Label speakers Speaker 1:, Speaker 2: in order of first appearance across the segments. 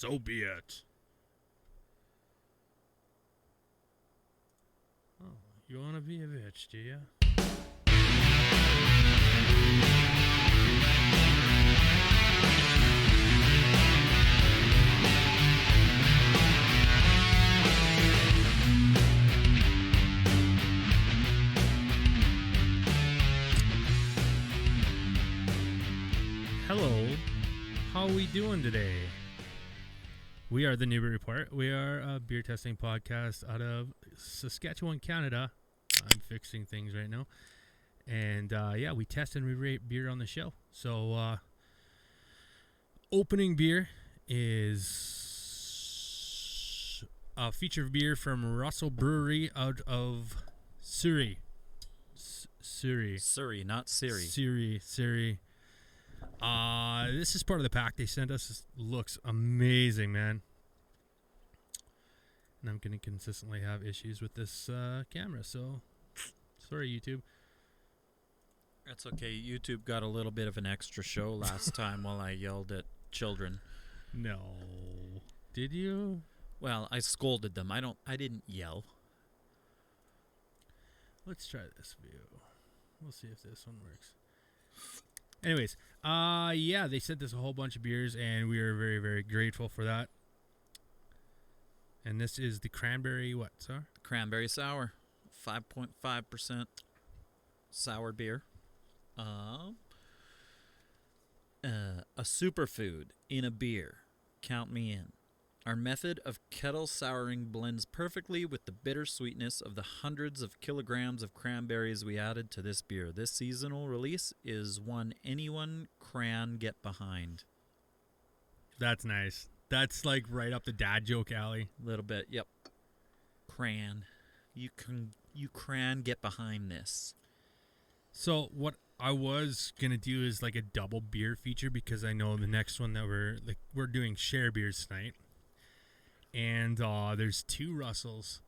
Speaker 1: So be it. Oh, you want to be a bitch, do you? Hello, how are we doing today? We are the Newbert Report. We are a beer testing podcast out of Saskatchewan, Canada. I'm fixing things right now. And we test and we rate beer on the show. So, opening beer is a feature beer from Russell Brewery out of Surrey.
Speaker 2: Surrey, not Siri.
Speaker 1: Surrey. This is part of the pack they sent us. This looks amazing, man. And I'm going to consistently have issues with this camera, so sorry, YouTube.
Speaker 2: That's okay. YouTube got a little bit of an extra show last time while I yelled at children.
Speaker 1: No. Did you?
Speaker 2: Well, I scolded them. I didn't yell.
Speaker 1: Let's try this view. We'll see if this one works. Anyways, they sent us a whole bunch of beers, and we are very, very grateful for that. And this is the Cranberry Sour?
Speaker 2: Cranberry Sour, 5.5% sour beer. A superfood in a beer. Count me in. Our method of kettle souring blends perfectly with the bitter sweetness of the hundreds of kilograms of cranberries we added to this beer. This seasonal release is one anyone can get behind.
Speaker 1: That's nice. That's like right up the dad joke alley.
Speaker 2: A little bit, yep. Cran. You can get behind this.
Speaker 1: So what I was gonna do is like a double beer feature, because I know the next one that we're doing share beers tonight. And there's two Russells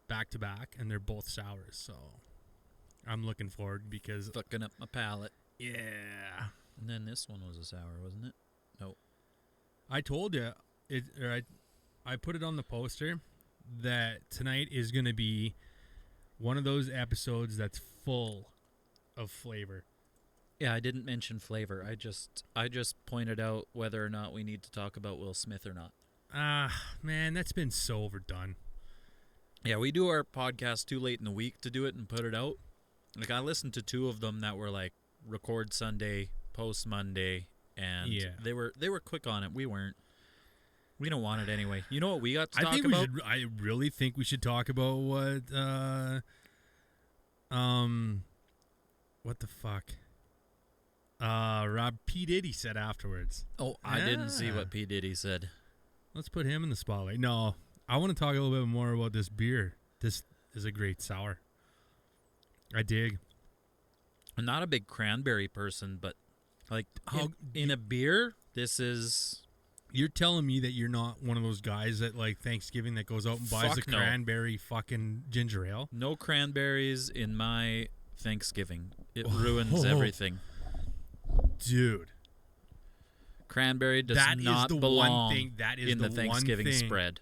Speaker 1: back to back, and they're both sours. So I'm looking forward because
Speaker 2: fucking up my palate.
Speaker 1: Yeah.
Speaker 2: And then this one was a sour, wasn't it? Nope.
Speaker 1: I told you I put it on the poster that tonight is going to be one of those episodes that's full of flavor.
Speaker 2: Yeah, I didn't mention flavor. I just pointed out whether or not we need to talk about Will Smith or not.
Speaker 1: Man, that's been so overdone.
Speaker 2: Yeah, we do our podcast too late in the week to do it and put it out. Like, I listened to two of them that were like record Sunday, post Monday, and they were quick on it. We weren't. We don't want it anyway. You know what we got to talk about?
Speaker 1: I really think we should talk about what the fuck? P. Diddy said afterwards.
Speaker 2: Oh, I didn't see what P. Diddy said.
Speaker 1: Let's put him in the spotlight. No, I want to talk a little bit more about this beer. This is a great sour. I dig.
Speaker 2: I'm not a big cranberry person, but like in a beer, this is...
Speaker 1: You're telling me that you're not one of those guys that like Thanksgiving that goes out and buys cranberry fucking ginger ale?
Speaker 2: No cranberries in my Thanksgiving. It ruins everything.
Speaker 1: Dude.
Speaker 2: Cranberry does not belong in the Thanksgiving spread.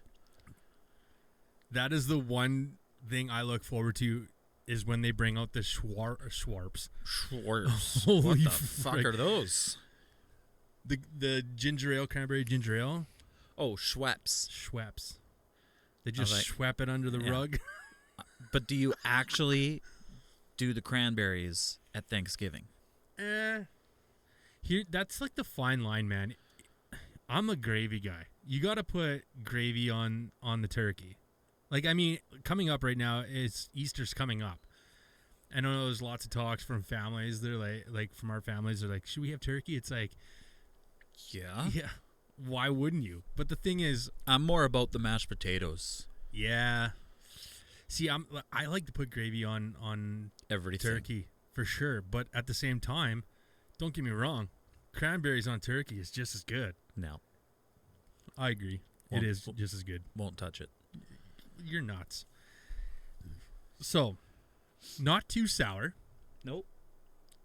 Speaker 1: That is the one thing I look forward to, is when they bring out the Schwarps.
Speaker 2: Schwarps. What the fuck are those?
Speaker 1: The ginger ale, cranberry ginger ale.
Speaker 2: Oh, Schweppes.
Speaker 1: They just schwep it under the rug.
Speaker 2: But do you actually do the cranberries at Thanksgiving?
Speaker 1: Here, that's like the fine line, man. I'm a gravy guy. You got to put gravy on the turkey. Like, I mean, coming up right now, Easter's coming up. I know there's lots of talks from families. They're like from our families, they're like, should we have turkey? It's like, yeah. Why wouldn't you? But the thing is,
Speaker 2: I'm more about the mashed potatoes.
Speaker 1: Yeah. See, I like to put gravy on
Speaker 2: everything.
Speaker 1: Turkey for sure. But at the same time, don't get me wrong, cranberries on turkey is just as good.
Speaker 2: No.
Speaker 1: I agree. It is just as good.
Speaker 2: Won't touch it.
Speaker 1: You're nuts. So, not too sour.
Speaker 2: Nope.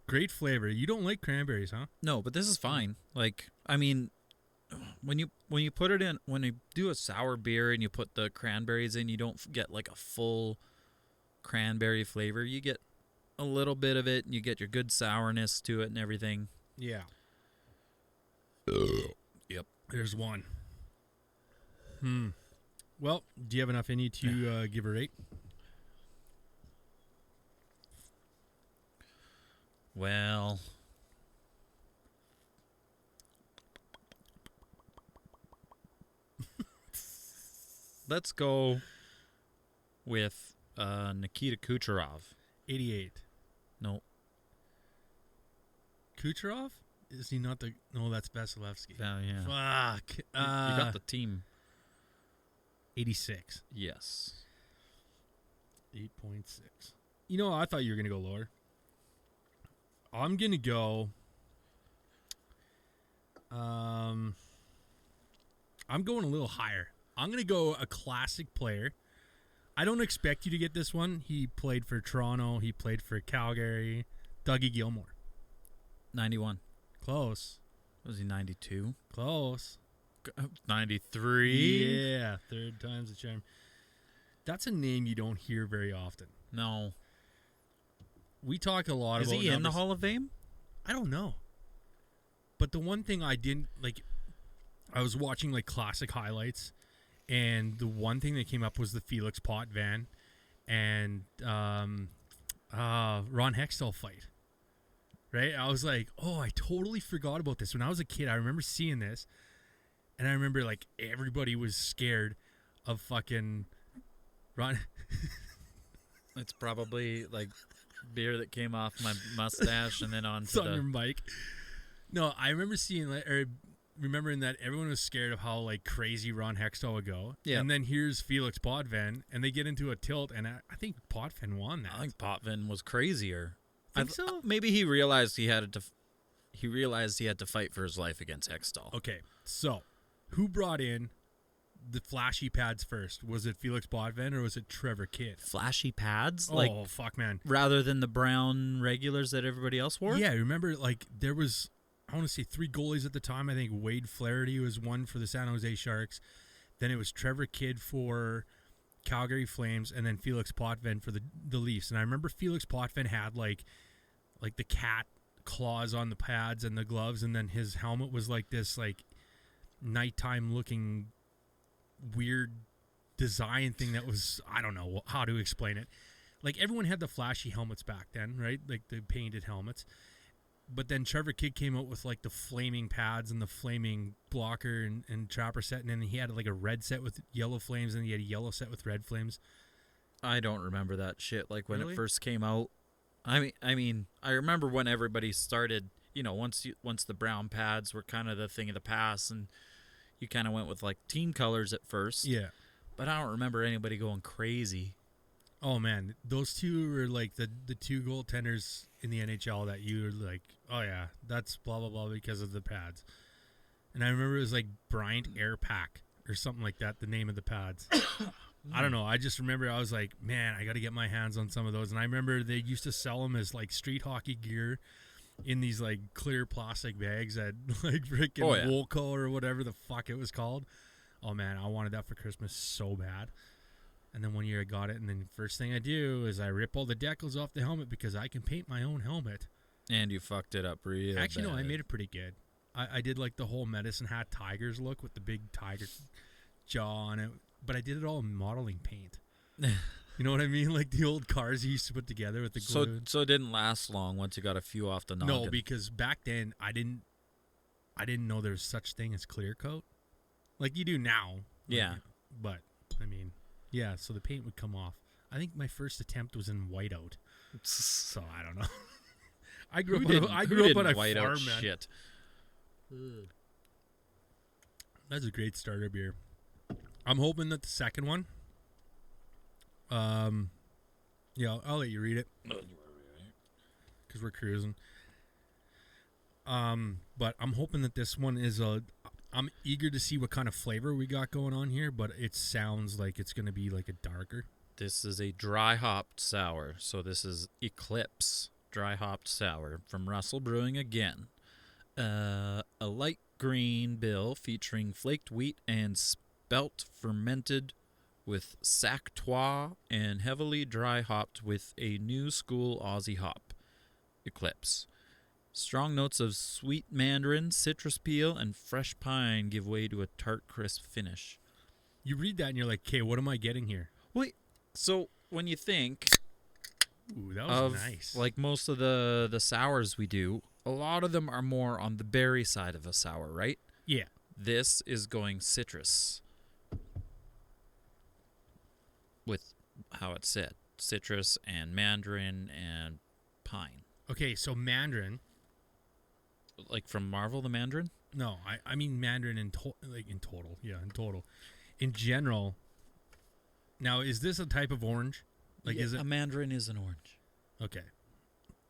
Speaker 1: Great flavor. You don't like cranberries, huh?
Speaker 2: No, but this is fine. Like, I mean, When you put it in, when you do a sour beer and you put the cranberries in, you don't get like a full cranberry flavor. You get a little bit of it, and you get your good sourness to it and everything.
Speaker 1: Yeah.
Speaker 2: Yep.
Speaker 1: There's one. Well, do you have enough in you to give a rate?
Speaker 2: Well, let's go with Nikita Kucherov.
Speaker 1: 88.
Speaker 2: No.
Speaker 1: Kucherov? Is he not the... No, that's Vasilevsky.
Speaker 2: Yeah.
Speaker 1: Fuck.
Speaker 2: You got the team.
Speaker 1: 86.
Speaker 2: Yes.
Speaker 1: 8.6. You know, I thought you were going to go lower. I'm going to go... I'm going a little higher. I'm going to go a classic player. I don't expect you to get this one. He played for Toronto. He played for Calgary. Dougie Gilmour.
Speaker 2: 91.
Speaker 1: Close.
Speaker 2: Was he 92?
Speaker 1: Close.
Speaker 2: 93?
Speaker 1: Yeah, third time's the charm. That's a name you don't hear very often.
Speaker 2: No.
Speaker 1: We talk a lot about...
Speaker 2: Is he in the Hall of Fame?
Speaker 1: I don't know. But the one thing I didn't... Like, I was watching, like, classic highlights, and the one thing that came up was the Felix Potvin and Ron Hextall fight. Right? I was like, oh, I totally forgot about this. When I was a kid, I remember seeing this, and I remember, like, everybody was scared of fucking Ron.
Speaker 2: It's probably, like, beer that came off my mustache and then
Speaker 1: It's
Speaker 2: onto
Speaker 1: on your mic. No, I remember seeing, like, or remembering that everyone was scared of how, like, crazy Ron Hextall would go.
Speaker 2: Yeah.
Speaker 1: And then here's Felix Potvin, and they get into a tilt, and I think Potvin won that.
Speaker 2: I think Potvin was crazier.
Speaker 1: Think so?
Speaker 2: Maybe he realized he had to fight for his life against Hextall.
Speaker 1: Okay, so who brought in the flashy pads first? Was it Felix Potvin or was it Trevor Kidd?
Speaker 2: Flashy pads?
Speaker 1: Oh, fuck, man.
Speaker 2: Rather than the brown regulars that everybody else wore?
Speaker 1: Yeah, remember, like, there was, I want to say 3 goalies at the time. I think Wade Flaherty was one for the San Jose Sharks. Then it was Trevor Kidd for Calgary Flames, and then Felix Potvin for the Leafs. And I remember Felix Potvin had, like the cat claws on the pads and the gloves, and then his helmet was like this, like, nighttime looking weird design thing that was, I don't know how to explain it. Like, everyone had the flashy helmets back then, right? Like the painted helmets. But then Trevor Kidd came out with, like, the flaming pads and the flaming blocker and trapper set, and then he had, like, a red set with yellow flames, and he had a yellow set with red flames.
Speaker 2: I don't remember that shit. Like, when
Speaker 1: Really?
Speaker 2: it first came out. I mean, I remember when everybody started, you know, once the brown pads were kind of the thing of the past, and you kind of went with, like, team colors at first.
Speaker 1: Yeah.
Speaker 2: But I don't remember anybody going crazy.
Speaker 1: Oh, man. Those two were, like, the 2 goaltenders in the NHL that you were like, oh, yeah, that's blah, blah, blah because of the pads. And I remember it was, like, Bryant Air Pack or something like that, the name of the pads. I don't know. I just remember I was like, man, I got to get my hands on some of those. And I remember they used to sell them as, like, street hockey gear in these, like, clear plastic bags at, like, freaking Woolco or whatever the fuck it was called. Oh, man, I wanted that for Christmas so bad. And then one year I got it, and then first thing I do is I rip all the decals off the helmet because I can paint my own helmet.
Speaker 2: And you fucked it up real
Speaker 1: Actually,
Speaker 2: bad.
Speaker 1: no, I made it pretty good. I did, like, the whole Medicine Hat Tigers look with the big tiger jaw on it. But I did it all in modeling paint. You know what I mean? Like the old cars you used to put together with the glue.
Speaker 2: So it didn't last long once you got a few off the noggin.
Speaker 1: No, because back then I didn't know there was such thing as clear coat. Like you do now.
Speaker 2: Yeah.
Speaker 1: But, I mean, yeah, so the paint would come off. I think my first attempt was in whiteout. So I don't know. I grew up on a farm, man.
Speaker 2: Shit.
Speaker 1: That's a great starter beer. I'm hoping that the second one, yeah, I'll let you read it because we're cruising. But I'm hoping that this one is I'm eager to see what kind of flavor we got going on here, but it sounds like it's going to be like a darker.
Speaker 2: This is a dry hopped sour, so this is Eclipse Dry Hopped Sour from Russell Brewing again. A light green bill featuring flaked wheat and spelt fermented with Sactois and heavily dry hopped with a new school Aussie hop, Eclipse. Strong notes of sweet mandarin, citrus peel, and fresh pine give way to a tart, crisp finish.
Speaker 1: You read that and you're like, okay, what am I getting here?
Speaker 2: Wait, so when you think
Speaker 1: Ooh, that was
Speaker 2: of
Speaker 1: nice.
Speaker 2: like most of the sours we do, a lot of them are more on the berry side of a sour, right?
Speaker 1: Yeah.
Speaker 2: This is going citrus with how it's said, citrus and mandarin and pine.
Speaker 1: Okay, so mandarin.
Speaker 2: Like from Marvel, the mandarin?
Speaker 1: No, I mean mandarin in total. Yeah, in total. In general. Now, is this a type of orange? Like,
Speaker 2: yeah,
Speaker 1: is it
Speaker 2: a mandarin is an orange?
Speaker 1: Okay.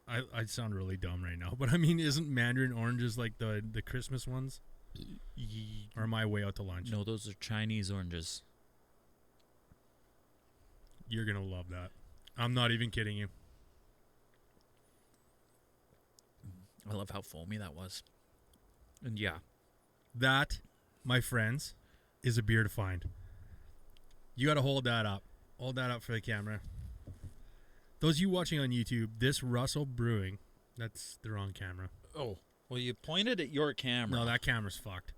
Speaker 1: I sound really dumb right now, but I mean, isn't mandarin oranges like the Christmas ones? Or am I way out to lunch?
Speaker 2: No, those are Chinese oranges.
Speaker 1: You're gonna love that. I'm not even kidding you.
Speaker 2: I love how foamy that was. And yeah.
Speaker 1: That, my friends, is a beer to find. You got to hold that up. Hold that up for the camera. Those of you watching on YouTube, this Russell Brewing, that's the wrong camera.
Speaker 2: Oh, well, you pointed at your camera.
Speaker 1: No, that camera's fucked.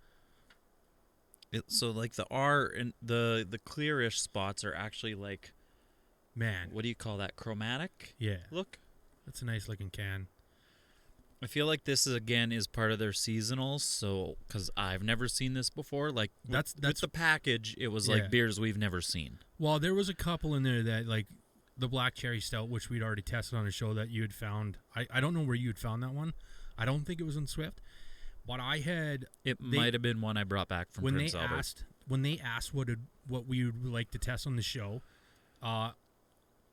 Speaker 2: So, like, the R and the clearish spots are actually like,
Speaker 1: Man.
Speaker 2: what do you call that? Chromatic?
Speaker 1: Yeah.
Speaker 2: Look.
Speaker 1: That's a nice looking can.
Speaker 2: I feel like this is part of their seasonals, so because I've never seen this before. Like
Speaker 1: That's
Speaker 2: with the package, it was like beers we've never seen.
Speaker 1: Well, there was a couple in there that like the Black Cherry Stout, which we'd already tested on a show that you had found. I don't know where you had found that one. I don't think it was in Swift, but I had.
Speaker 2: It might have been one I brought back from Prince Albert.
Speaker 1: When they asked what we would like to test on the show,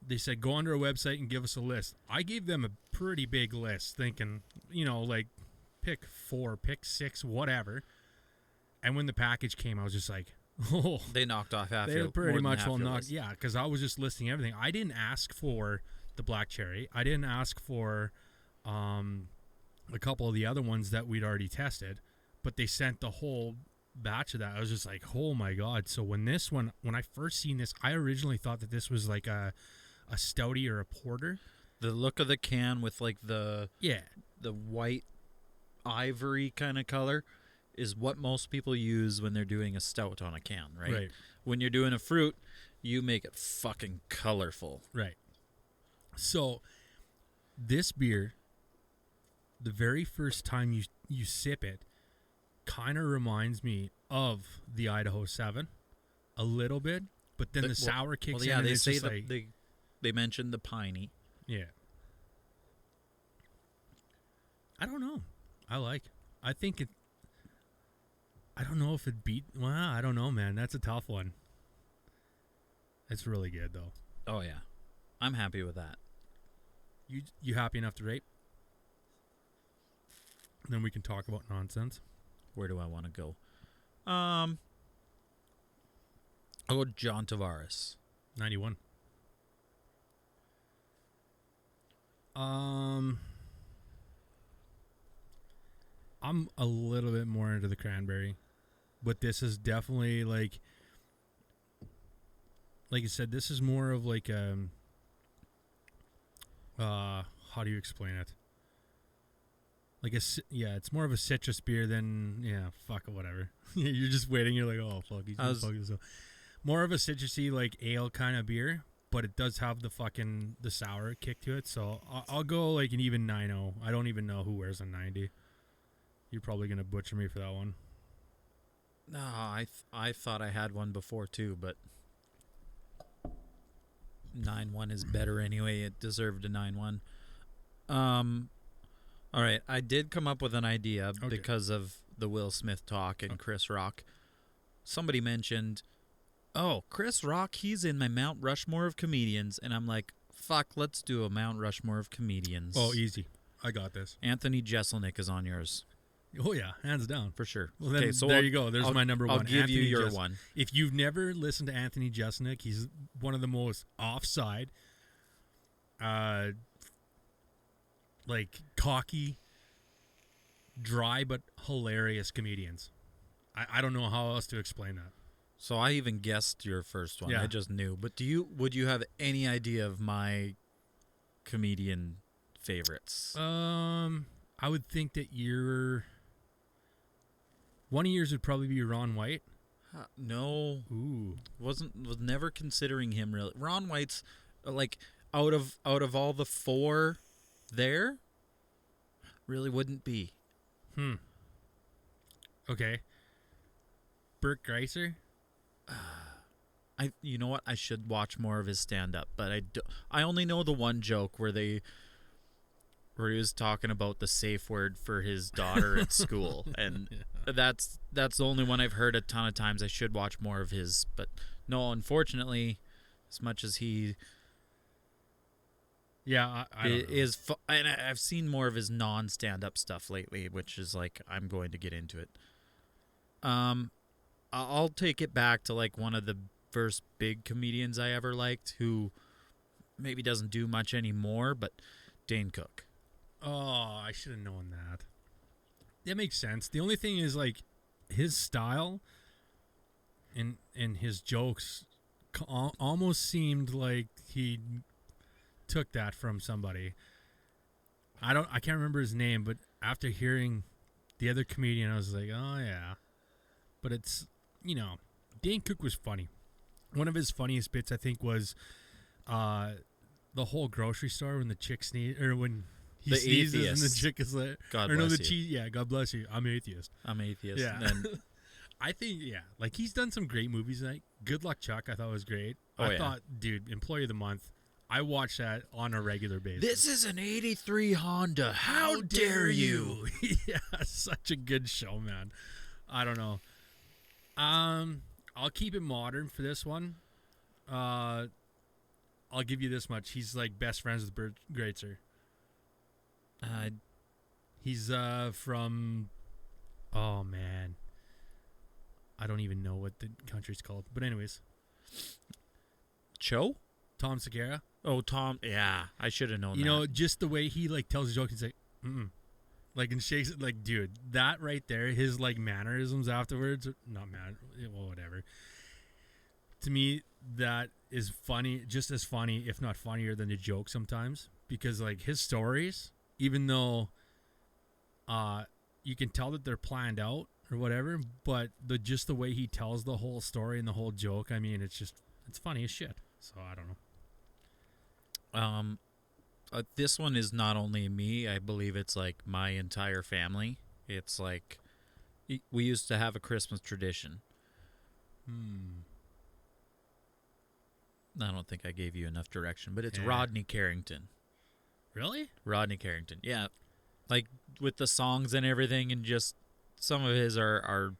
Speaker 1: they said, go onto our website and give us a list. I gave them a pretty big list, thinking, like, pick 4, pick 6, whatever. And when the package came, I was just like, oh.
Speaker 2: They knocked off half
Speaker 1: They
Speaker 2: your
Speaker 1: pretty much
Speaker 2: well
Speaker 1: knocked. Yeah, because I was just listing everything. I didn't ask for the Black Cherry. I didn't ask for a couple of the other ones that we'd already tested. But they sent the whole batch of that. I was just like, oh, my God. So when I first seen this, I originally thought that this was like a stouty or a porter.
Speaker 2: The look of the can with like the white ivory kind of color is what most people use when they're doing a stout on a can, right?
Speaker 1: Right.
Speaker 2: When you're doing a fruit, you make it fucking colorful.
Speaker 1: Right. So this beer, the very first time you sip it, kind of reminds me of the Idaho 7 a little bit, but then the sour kicks in.
Speaker 2: Yeah,
Speaker 1: and
Speaker 2: they
Speaker 1: it's
Speaker 2: say
Speaker 1: just
Speaker 2: that
Speaker 1: like,
Speaker 2: they mentioned the piney.
Speaker 1: Yeah. I don't know. I think it. I don't know if it beat. Well, I don't know, man. That's a tough one. It's really good though.
Speaker 2: Oh yeah, I'm happy with that.
Speaker 1: You happy enough to rate? Then we can talk about nonsense.
Speaker 2: Where do I want to go? I'll go John Tavares.
Speaker 1: 91. I'm a little bit more into the cranberry, but this is definitely like you said, this is more of like how do you explain it? Like it's more of a citrus beer than fuck it, whatever. You're just waiting. You're like, oh fuck, he's gonna fuck this up. More of a citrusy like ale kind of beer, but it does have the sour kick to it. So I'll go like an even 9.0. I don't even know who wears a 90. You're probably gonna butcher me for that one.
Speaker 2: No, I thought I had one before too, but 9.1 is better anyway. It deserved a 9.1. All right, I did come up with an idea because of the Will Smith talk and Chris Rock. Somebody mentioned, oh, Chris Rock, he's in my Mount Rushmore of comedians. And I'm like, fuck, let's do a Mount Rushmore of comedians.
Speaker 1: Oh, easy. I got this.
Speaker 2: Anthony Jeselnik is on yours.
Speaker 1: Oh, yeah, hands down.
Speaker 2: For sure.
Speaker 1: Well, then, so there you go. There's my number one.
Speaker 2: I'll give you your one.
Speaker 1: If you've never listened to Anthony Jeselnik, he's one of the most offside, like cocky, dry but hilarious comedians. I don't know how else to explain that.
Speaker 2: So I even guessed your first one.
Speaker 1: Yeah.
Speaker 2: I just knew. But would you have any idea of my comedian favorites?
Speaker 1: I would think that one of yours would probably be Ron White.
Speaker 2: No.
Speaker 1: Ooh.
Speaker 2: Was never considering him really. Ron White's like out of all the four there, really wouldn't be.
Speaker 1: Okay. Bert Greiser?
Speaker 2: You know what? I should watch more of his stand-up, but I only know the one joke where he was talking about the safe word for his daughter at school, and that's the only one I've heard a ton of times. I should watch more of his, but no, unfortunately, as much as he
Speaker 1: I don't know.
Speaker 2: and I've seen more of his non-stand-up stuff lately, which is like I'm going to get into it. I'll take it back to like one of the first big comedians I ever liked, who maybe doesn't do much anymore, but Dane Cook.
Speaker 1: Oh, I should have known that. That makes sense. The only thing is, like, his style and his jokes almost seemed like he took that from somebody. I can't remember his name, but after hearing the other comedian, I was like, oh yeah. But it's, Dane Cook was funny. One of his funniest bits, I think, was the whole grocery store when the chick sneezes, or when he sneezes
Speaker 2: atheist.
Speaker 1: and the chick is like,
Speaker 2: God
Speaker 1: or no,
Speaker 2: bless
Speaker 1: the
Speaker 2: you.
Speaker 1: cheese. Yeah, God bless you. I'm atheist.
Speaker 2: Yeah.
Speaker 1: And I think, like he's done some great movies. Like Good Luck Chuck, I thought was great. I thought, dude, Employee of the Month. I watch that on a regular basis.
Speaker 2: This is an '83 Honda. How dare you?
Speaker 1: Yeah, such a good show, man. I don't know. I'll keep it modern for this one. I'll give you this much. He's like best friends with Bert Greitzer. He's from, oh man, I don't even know what the country's called. But anyways, Tom Segura.
Speaker 2: Oh, Tom. Yeah, I should have known that.
Speaker 1: You know, just the way he like tells a joke, he's like, like, and shakes it, like, dude, that right there, his like mannerisms afterwards, well, whatever. To me, that is funny, just as funny, if not funnier than the joke sometimes, because like his stories, even though you can tell that they're planned out or whatever, but just the way he tells the whole story and the whole joke, I mean, it's funny as shit. So I don't know.
Speaker 2: This one is not only me. I believe it's like my entire family. It's like we used to have a Christmas tradition. I don't think I gave you enough direction, but it's Rodney Carrington.
Speaker 1: Really?
Speaker 2: Rodney Carrington, yeah. Like with the songs and everything, and just some of his are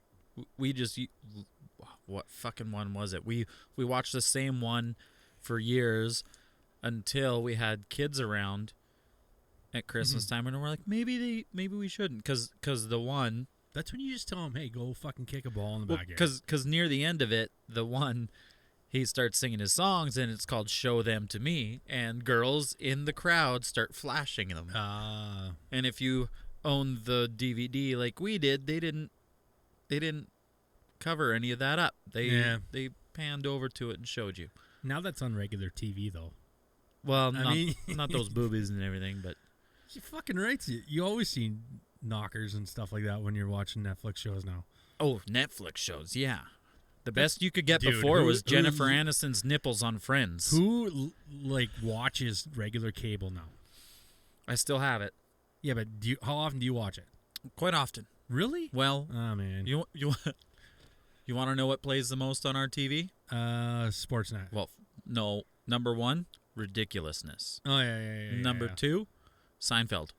Speaker 2: we just, what fucking one was it? We watched the same one for years until we had kids around at Christmas time, and we're like, maybe we shouldn't, because the one.
Speaker 1: That's when you just tell them, hey, go fucking kick a ball in the backyard.
Speaker 2: Because near the end of it, the one, he starts singing his songs, and it's called "Show Them to Me," and girls in the crowd start flashing them. And if you own the DVD like we did, they didn't cover any of that up. They panned over to it and showed you.
Speaker 1: Now that's on regular TV though.
Speaker 2: Well, not those boobies and everything, but
Speaker 1: you fucking right. You always see knockers and stuff like that when you're watching Netflix shows now.
Speaker 2: Oh, Netflix shows, yeah. The best you could get before was Jennifer Aniston's nipples on Friends.
Speaker 1: Who like watches regular cable now?
Speaker 2: I still have it.
Speaker 1: Yeah, but how often do you watch it?
Speaker 2: Quite often.
Speaker 1: Really?
Speaker 2: Well,
Speaker 1: oh man,
Speaker 2: you want to know what plays the most on our TV?
Speaker 1: Sportsnet.
Speaker 2: Well, no. Number one, Ridiculousness.
Speaker 1: Oh yeah.
Speaker 2: Number two, Seinfeld.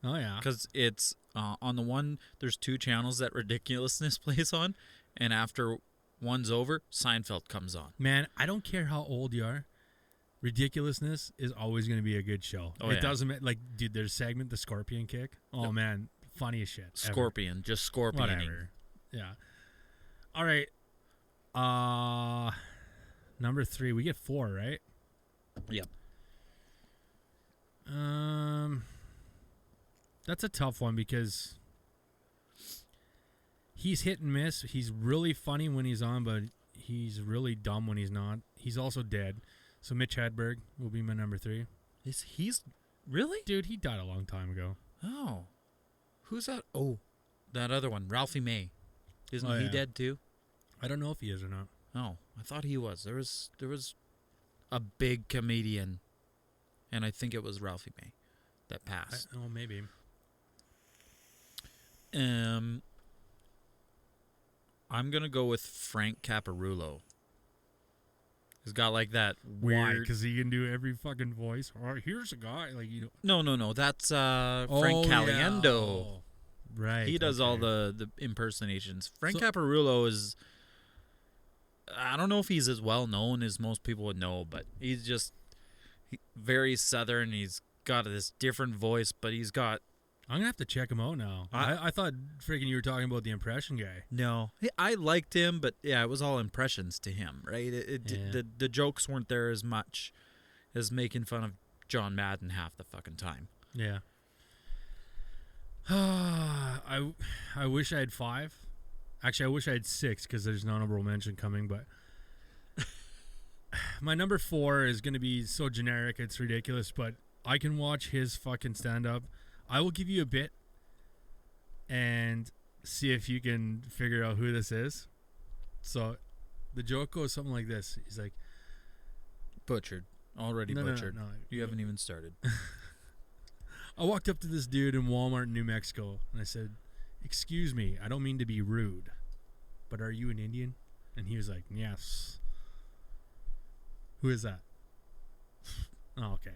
Speaker 1: Oh yeah.
Speaker 2: Because it's on the one. There's two channels that Ridiculousness plays on, and after one's over, Seinfeld comes on.
Speaker 1: Man, I don't care how old you are. Ridiculousness is always going to be a good show. It doesn't matter. Like, dude, there's a segment, the Scorpion Kick. Oh man, funny as shit.
Speaker 2: Scorpion, just scorpioning.
Speaker 1: Whatever. Yeah. All right. Number 3. We get 4, right?
Speaker 2: Yep.
Speaker 1: That's a tough one because he's hit and miss. He's really funny when he's on, but he's really dumb when he's not. He's also dead. So Mitch Hedberg will be my number 3.
Speaker 2: He's really?
Speaker 1: Dude, he died a long time ago.
Speaker 2: Oh. Who's that? Oh, that other one, Ralphie May. Isn't
Speaker 1: Oh,
Speaker 2: he
Speaker 1: yeah.
Speaker 2: dead too?
Speaker 1: I don't know if he is or not.
Speaker 2: Oh, I thought he was. There was a big comedian, and I think it was Ralphie May that passed.
Speaker 1: Oh, maybe.
Speaker 2: I'm gonna go with Frank Caparulo. He's got like that
Speaker 1: Why?
Speaker 2: weird.
Speaker 1: Because he can do every fucking voice. All right, here's a guy like you know.
Speaker 2: No. That's Frank
Speaker 1: Oh,
Speaker 2: Caliendo.
Speaker 1: yeah. Oh, right.
Speaker 2: He does
Speaker 1: okay.
Speaker 2: all the impersonations. Frank
Speaker 1: So-
Speaker 2: Caparulo is. I don't know if he's as well known as most people would know, but he's just very southern. He's got this different voice, but he's got.
Speaker 1: I'm gonna have to check him out now. I thought freaking you were talking about the impression guy.
Speaker 2: No, I liked him, but yeah, it was all impressions to him, right?
Speaker 1: Yeah.
Speaker 2: The jokes weren't there as much as making fun of John Madden half the fucking time.
Speaker 1: Yeah. I wish I had 5. Actually, I wish I had 6 because there's an honorable mention coming. But my number 4 is gonna be so generic, it's ridiculous. But I can watch his fucking stand up. I will give you a bit and see if you can figure out who this is. So the joke goes something like this. He's like,
Speaker 2: Butchered. Already
Speaker 1: No.
Speaker 2: butchered. You haven't even started.
Speaker 1: I walked up to this dude in Walmart in New Mexico and I said, "Excuse me, I don't mean to be rude, but are you an Indian?" And he was like, "Yes." Who is that? Oh, okay.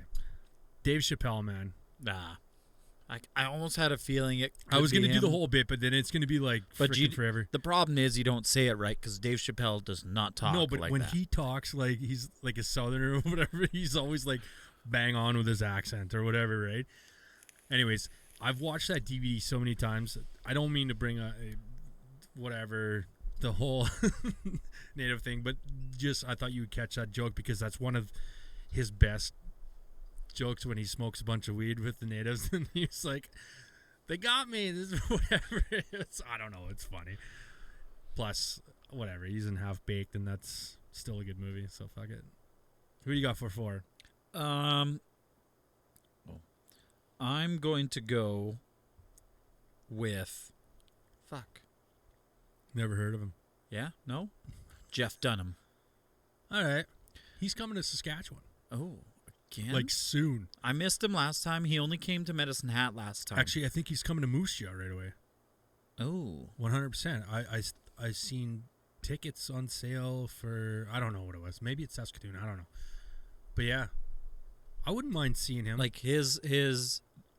Speaker 1: Dave Chappelle, man.
Speaker 2: Nah. I almost had a feeling it could
Speaker 1: I was going
Speaker 2: be
Speaker 1: to do the
Speaker 2: him.
Speaker 1: whole bit, but then it's going to be like
Speaker 2: But
Speaker 1: frickin' forever.
Speaker 2: The problem is you don't say it right because Dave Chappelle does not talk
Speaker 1: No, but
Speaker 2: like
Speaker 1: when
Speaker 2: that.
Speaker 1: he talks like he's like a southerner or whatever, he's always like bang on with his accent or whatever, right? Anyways, I've watched that DVD so many times. I don't mean to bring a whatever, the whole native thing, but just I thought you would catch that joke because that's one of his best jokes when he smokes a bunch of weed with the natives and he's like, "They got me." This is whatever. I don't know. It's funny. Plus, whatever. He's in Half Baked, and that's still a good movie. So fuck it. Who do you got for 4?
Speaker 2: I'm going to go with. Fuck.
Speaker 1: Never heard of him.
Speaker 2: Yeah? No? Jeff Dunham.
Speaker 1: All right. He's coming to Saskatchewan.
Speaker 2: Oh, again?
Speaker 1: Like soon.
Speaker 2: I missed him last time. He only came to Medicine Hat last time.
Speaker 1: Actually, I think he's coming to Moose Jaw right away.
Speaker 2: Oh.
Speaker 1: 100%. I seen tickets on sale for, I don't know what it was. Maybe it's Saskatoon. I don't know. But yeah, I wouldn't mind seeing him.
Speaker 2: Like his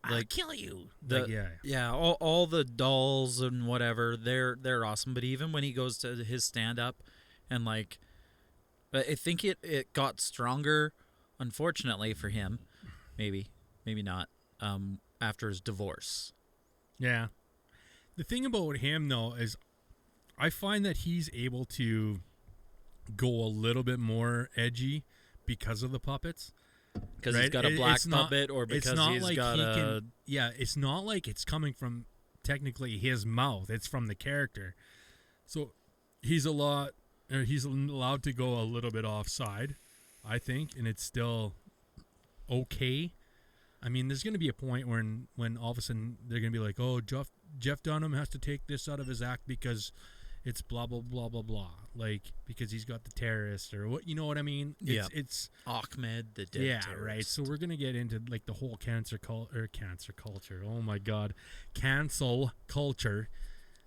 Speaker 1: I'll
Speaker 2: like
Speaker 1: kill you.
Speaker 2: the
Speaker 1: Like, yeah.
Speaker 2: yeah, all the dolls and whatever, they're awesome. But even when he goes to his stand up and like I think it got stronger, unfortunately for him. Maybe not. After his divorce.
Speaker 1: Yeah. The thing about him, though, is I find that he's able to go a little bit more edgy because of the puppets.
Speaker 2: Because
Speaker 1: Right?
Speaker 2: he's got a black
Speaker 1: It's not-
Speaker 2: puppet, or because
Speaker 1: it's not
Speaker 2: he's
Speaker 1: like
Speaker 2: got
Speaker 1: he
Speaker 2: a
Speaker 1: can. Yeah, it's not like it's coming from technically his mouth. It's from the character. So he's allowed to go a little bit offside, I think, and it's still okay. I mean, there's going to be a point when all of a sudden they're going to be like, "Oh, Jeff Dunham has to take this out of his act because it's blah blah blah blah blah," like because he's got the terrorist or what, you know what I mean? It's
Speaker 2: Ahmed the dead
Speaker 1: yeah,
Speaker 2: terrorist.
Speaker 1: right. So we're gonna get into like the whole cancer culture. Oh my God, cancel culture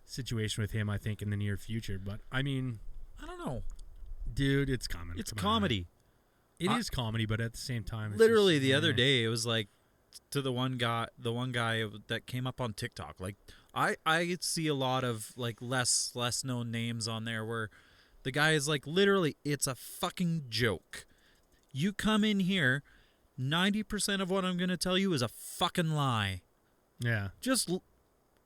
Speaker 1: situation with him. I think in the near future, but I mean,
Speaker 2: I don't know.
Speaker 1: dude, it's coming.
Speaker 2: It's
Speaker 1: Come on.
Speaker 2: comedy.
Speaker 1: It is comedy, but at the same time, it's
Speaker 2: Literally
Speaker 1: just,
Speaker 2: the other day, it was like to the one guy that came up on TikTok. Like I see a lot of like less known names on there where the guy is like, literally, it's a fucking joke. You come in here, 90% of what I'm gonna tell you is a fucking lie.
Speaker 1: Yeah,
Speaker 2: Just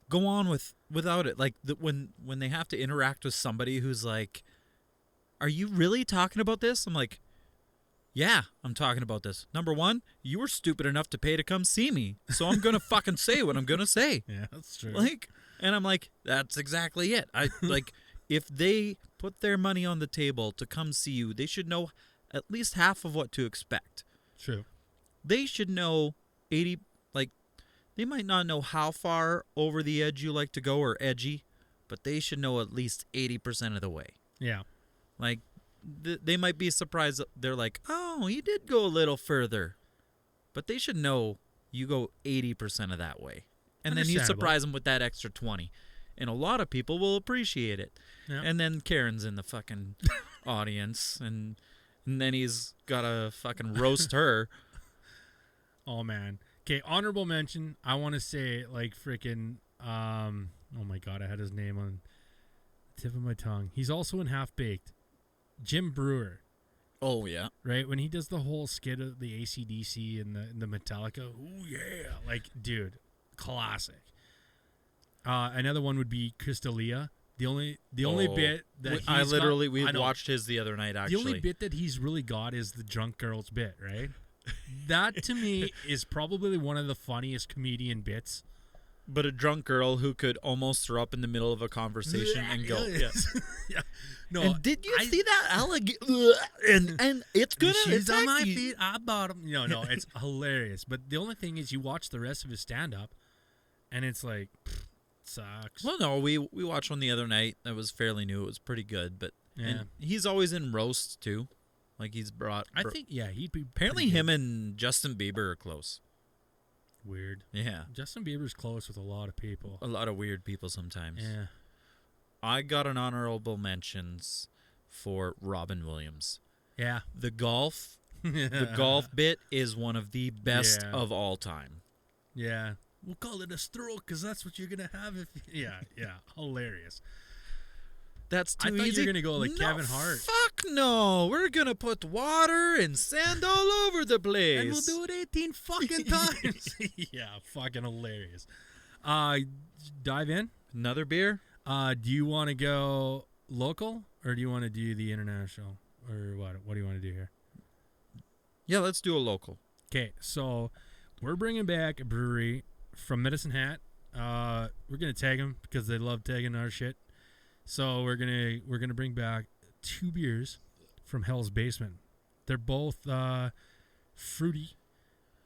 Speaker 2: go on without it. Like when they have to interact with somebody who's like, "Are you really talking about this?" I'm like, "Yeah, I'm talking about this. Number one, you were stupid enough to pay to come see me, so I'm gonna fucking say what I'm gonna say."
Speaker 1: yeah, that's true.
Speaker 2: Like, And I'm like, that's exactly it. I like, if they put their money on the table to come see you, they should know at least half of what to expect.
Speaker 1: True.
Speaker 2: They should know 80, like, they might not know how far over the edge you like to go or edgy, but they should know at least 80% of the way.
Speaker 1: Yeah.
Speaker 2: Like, they might be surprised. They're like, oh, he did go a little further. But they should know you go 80% of that way. And then you surprise them with that extra 20. And a lot of people will appreciate it.
Speaker 1: Yeah.
Speaker 2: And then Karen's in the fucking audience. And then he's got to fucking roast her.
Speaker 1: Oh, man. Okay, honorable mention. I want to say, like, freaking, oh, my God, I had his name on the tip of my tongue. He's also in Half Baked. Jim Brewer.
Speaker 2: Oh, yeah.
Speaker 1: Right? When he does the whole skit of the AC/DC and the Metallica. Oh, yeah. Like, dude, classic. Another one would be Crystalia. The only bit that
Speaker 2: we watched his the other night, actually.
Speaker 1: The only bit that he's really got is the drunk girls bit, right? That, to me, is probably one of the funniest comedian bits.
Speaker 2: But a drunk girl who could almost throw up in the middle of a conversation and go, yeah.
Speaker 1: Yeah. No,
Speaker 2: and did you see that alligator? And it's gonna.
Speaker 1: She's on my feet. I bought him. No, it's hilarious. But the only thing is, you watch the rest of his stand-up, and it's like, sucks.
Speaker 2: Well, no, we watched one the other night that was fairly new. It was pretty good, but and he's always in roasts too. Like he's brought.
Speaker 1: I think he'd be.
Speaker 2: Apparently, him and Justin Bieber are close.
Speaker 1: Weird.
Speaker 2: Yeah.
Speaker 1: Justin Bieber's close with a lot of people.
Speaker 2: A lot of weird people sometimes.
Speaker 1: Yeah.
Speaker 2: I got an honorable mentions for Robin Williams.
Speaker 1: Yeah.
Speaker 2: The golf bit is one of the best of all time.
Speaker 1: Yeah. We'll call it a stroke because that's what you're going to have. Yeah. Hilarious.
Speaker 2: That's too easy.
Speaker 1: I thought you were going to go like Kevin Hart.
Speaker 2: Fuck no. We're going to put water and sand all over the place.
Speaker 1: And we'll do it 18 fucking times. Yeah, fucking hilarious. Dive in.
Speaker 2: Another beer?
Speaker 1: Do you want to go local or do you want to do the international? Or what? What do you want to do here?
Speaker 2: Yeah, let's do a local.
Speaker 1: Okay, so we're bringing back a brewery from Medicine Hat. We're going to tag them because they love tagging our shit. So we're gonna bring back 2 beers from Hell's Basement. They're both fruity.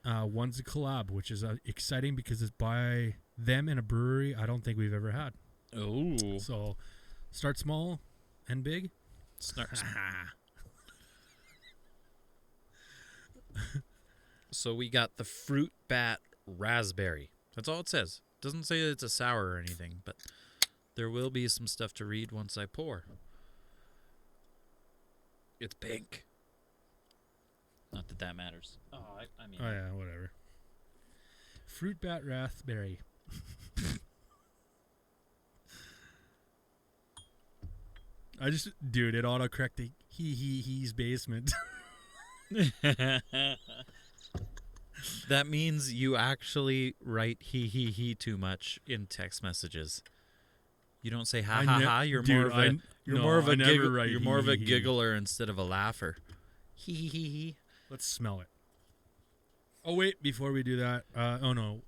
Speaker 1: One's a collab, which is exciting because it's by them in a brewery I don't think we've ever had.
Speaker 2: Oh.
Speaker 1: So start small and big.
Speaker 2: So we got the Fruit Bat Raspberry. That's all it says. It doesn't say it's a sour or anything, but there will be some stuff to read once I pour. It's pink. Not that that matters. Oh, I mean.
Speaker 1: Oh, yeah, whatever. Fruit Bat Raspberry. Dude, it auto-corrected he's basement.
Speaker 2: That means you actually write he too much in text messages. You don't say ha ha ha. You're more of a giggler instead of a laugher. He.
Speaker 1: Let's smell it. Oh wait, before we do that, oh no.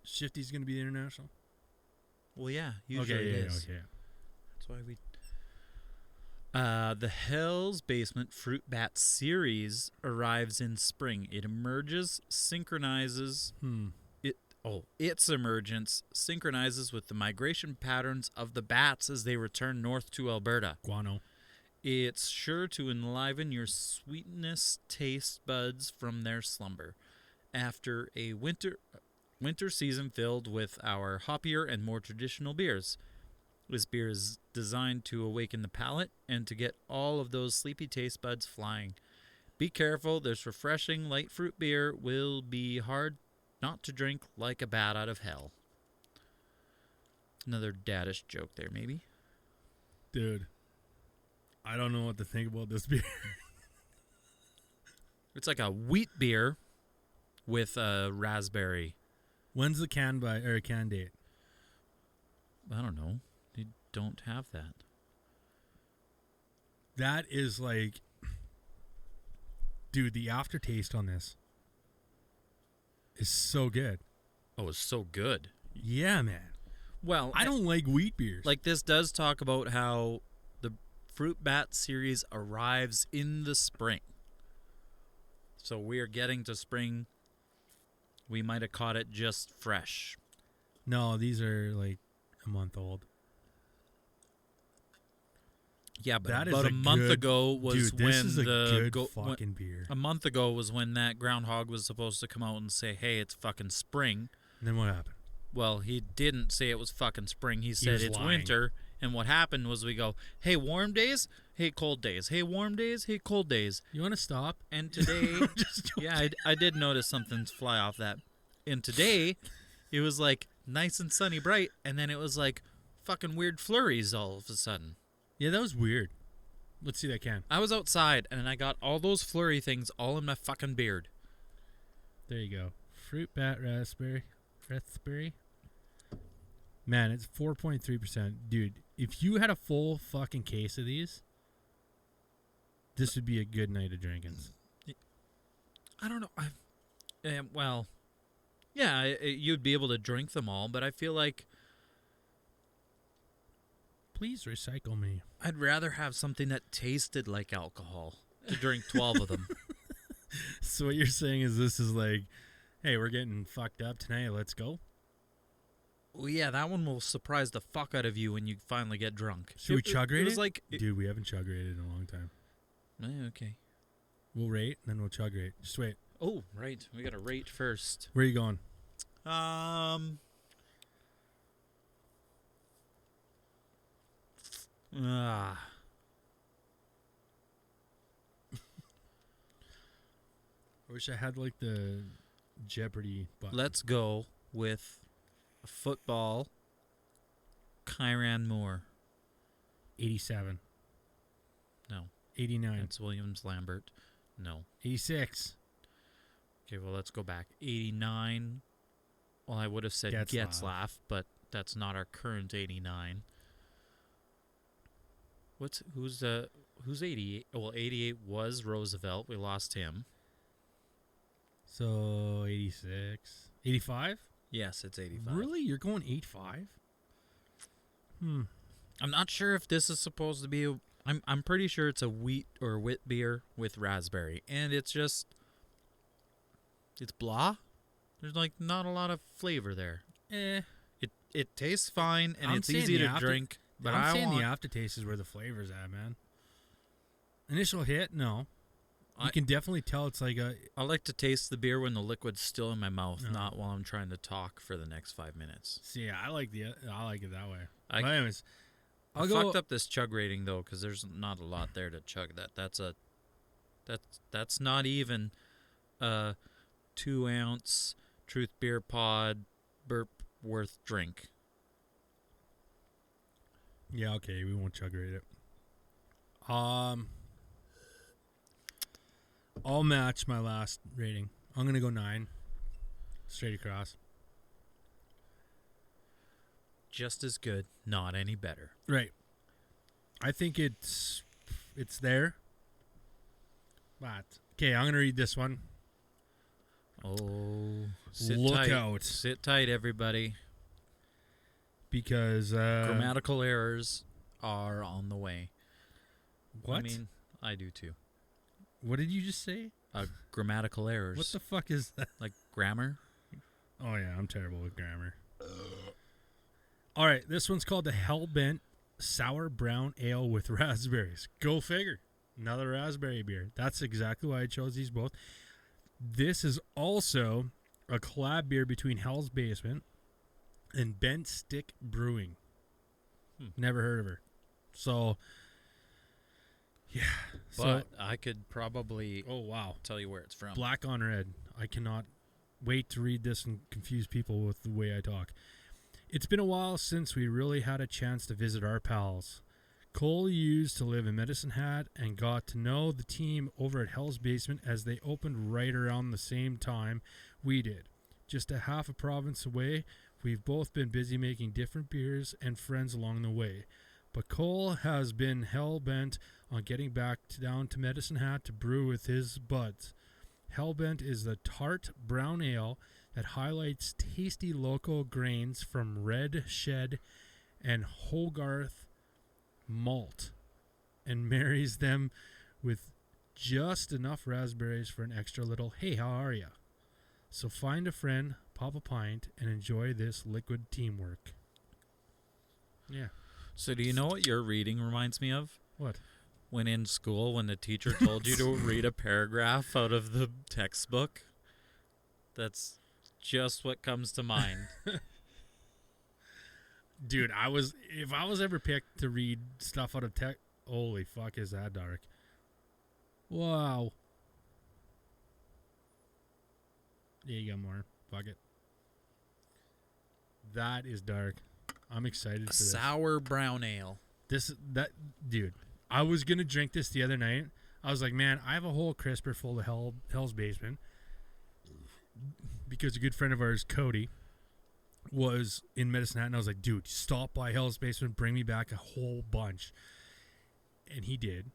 Speaker 1: Shifty's gonna be international.
Speaker 2: Well, yeah, usually it is.
Speaker 1: Okay.
Speaker 2: That's why we. The Hell's Basement Fruit Bat series arrives in spring. It emerges, synchronizes. Its emergence synchronizes with the migration patterns of the bats as they return north to Alberta.
Speaker 1: Guano.
Speaker 2: It's sure to enliven your sweetness taste buds from their slumber. After a winter season filled with our hoppier and more traditional beers, this beer is designed to awaken the palate and to get all of those sleepy taste buds flying. Be careful, this refreshing light fruit beer will be hard not to drink like a bat out of hell. Another daddish joke there, maybe.
Speaker 1: Dude, I don't know what to think about this beer.
Speaker 2: It's like a wheat beer with a raspberry.
Speaker 1: When's the can date?
Speaker 2: I don't know. They don't have that.
Speaker 1: That is like, dude, the aftertaste on this is so good.
Speaker 2: Oh, it's so good.
Speaker 1: Yeah, man.
Speaker 2: Well,
Speaker 1: I don't like wheat beers.
Speaker 2: like this does talk about how the Fruit Bat series arrives in the spring. So we are getting to spring. We might have caught it just fresh.
Speaker 1: No, these are like a month old.
Speaker 2: Yeah, but
Speaker 1: That is
Speaker 2: about a month
Speaker 1: good-
Speaker 2: ago was
Speaker 1: Dude,
Speaker 2: when
Speaker 1: this is a
Speaker 2: the
Speaker 1: good fucking beer.
Speaker 2: a month ago was when that groundhog was supposed to come out and say, "Hey, it's fucking spring."
Speaker 1: And then what happened?
Speaker 2: Well, he didn't say it was fucking spring. He said
Speaker 1: was
Speaker 2: it's
Speaker 1: lying.
Speaker 2: winter. And what happened was we go, "Hey, warm days. Hey, cold days. Hey, warm days. Hey, cold days."
Speaker 1: You want to stop?
Speaker 2: And today, yeah, I did notice something fly off that. And today, it was like nice and sunny, bright, and then it was like fucking weird flurries all of a sudden.
Speaker 1: Yeah, that was weird. Let's see that can.
Speaker 2: I was outside, and I got all those flurry things all in my fucking beard.
Speaker 1: There you go. Fruit Bat Raspberry. Man, it's 4.3%. Dude, if you had a full fucking case of these, this would be a good night of drinkings.
Speaker 2: I don't know. Well, yeah, you'd be able to drink them all, but I feel like
Speaker 1: Please recycle me.
Speaker 2: I'd rather have something that tasted like alcohol to drink 12 of them.
Speaker 1: So what you're saying is this is like, hey, we're getting fucked up tonight. Let's go.
Speaker 2: Well, yeah, that one will surprise the fuck out of you when you finally get drunk.
Speaker 1: Should we chug rate
Speaker 2: It was
Speaker 1: it?
Speaker 2: like,
Speaker 1: Dude, we haven't chug rated in a long time.
Speaker 2: Okay.
Speaker 1: We'll rate, and then we'll chug rate. Just wait.
Speaker 2: Oh, right. We got to rate first.
Speaker 1: Where are you going? I wish I had like the Jeopardy button.
Speaker 2: Let's go with a football. Kyran Moore.
Speaker 1: 87.
Speaker 2: No.
Speaker 1: 89.
Speaker 2: That's Williams Lambert. No.
Speaker 1: 86.
Speaker 2: Okay, well, let's go back. 89. Well, I would have said Getzlaff, but that's not our current 89. Who's 88? Well, 88 was Roosevelt. We lost him.
Speaker 1: So 86. 85?
Speaker 2: Yes, it's 85.
Speaker 1: Really? You're going 85?
Speaker 2: I'm not sure if this is supposed to be I'm pretty sure it's a wheat or wit beer with raspberry, and it's blah. There's like not a lot of flavor there. It tastes fine and it's easy to drink, but
Speaker 1: I'm saying the aftertaste is where the flavor's at, man. Initial hit, no. You can definitely tell it's like
Speaker 2: I like to taste the beer when the liquid's still in my mouth, not while I'm trying to talk for the next 5 minutes.
Speaker 1: See, I like it that way.
Speaker 2: I
Speaker 1: anyways,
Speaker 2: I fucked up this chug rating though, because there's not a lot there to chug. That's not even a 2-ounce Truth Beer Pod burp worth drink.
Speaker 1: Yeah, okay, we won't chug rate it. I'll match my last rating. I'm gonna go 9, straight across.
Speaker 2: Just as good, not any better.
Speaker 1: Right. I think it's there. But okay, I'm gonna read this one.
Speaker 2: Oh, sit
Speaker 1: Look
Speaker 2: tight.
Speaker 1: out.
Speaker 2: Sit tight, everybody.
Speaker 1: Because
Speaker 2: grammatical errors are on the way.
Speaker 1: What?
Speaker 2: I mean, I do too.
Speaker 1: What did you just say?
Speaker 2: Grammatical errors.
Speaker 1: What the fuck is that?
Speaker 2: Like grammar?
Speaker 1: Oh yeah, I'm terrible with grammar. All right, this one's called the Hellbent Sour Brown Ale with Raspberries. Go figure. Another raspberry beer. That's exactly why I chose these both. This is also a collab beer between Hell's Basement and Bent Stick Brewing. Never heard of her. So, yeah.
Speaker 2: But I could probably
Speaker 1: wow,
Speaker 2: tell you where it's from.
Speaker 1: Black on red. I cannot wait to read this and confuse people with the way I talk. It's been a while since we really had a chance to visit our pals. Cole used to live in Medicine Hat and got to know the team over at Hell's Basement as they opened right around the same time we did. Just a half a province away, we've both been busy making different beers and friends along the way. But Cole has been hell-bent on getting back down to Medicine Hat to brew with his buds. Hellbent is the tart brown ale that highlights tasty local grains from Red Shed and Hogarth malt and marries them with just enough raspberries for an extra little, hey, how are ya? So find a friend, pop a pint, and enjoy this liquid teamwork. Yeah.
Speaker 2: So do you know what your reading reminds me of?
Speaker 1: What?
Speaker 2: When in school, when the teacher told you to read a paragraph out of the textbook? That's just what comes to mind.
Speaker 1: Dude, if I was ever picked to read stuff out of tech, holy fuck, is that dark? Wow. Yeah, you got more. Fuck it. That is dark. I'm excited for this.
Speaker 2: Sour brown ale.
Speaker 1: Dude, I was going to drink this the other night. I was like, man, I have a whole crisper full of Hell's Basement. Because a good friend of ours, Cody, was in Medicine Hat, and I was like, dude, stop by Hell's Basement, bring me back a whole bunch. And he did.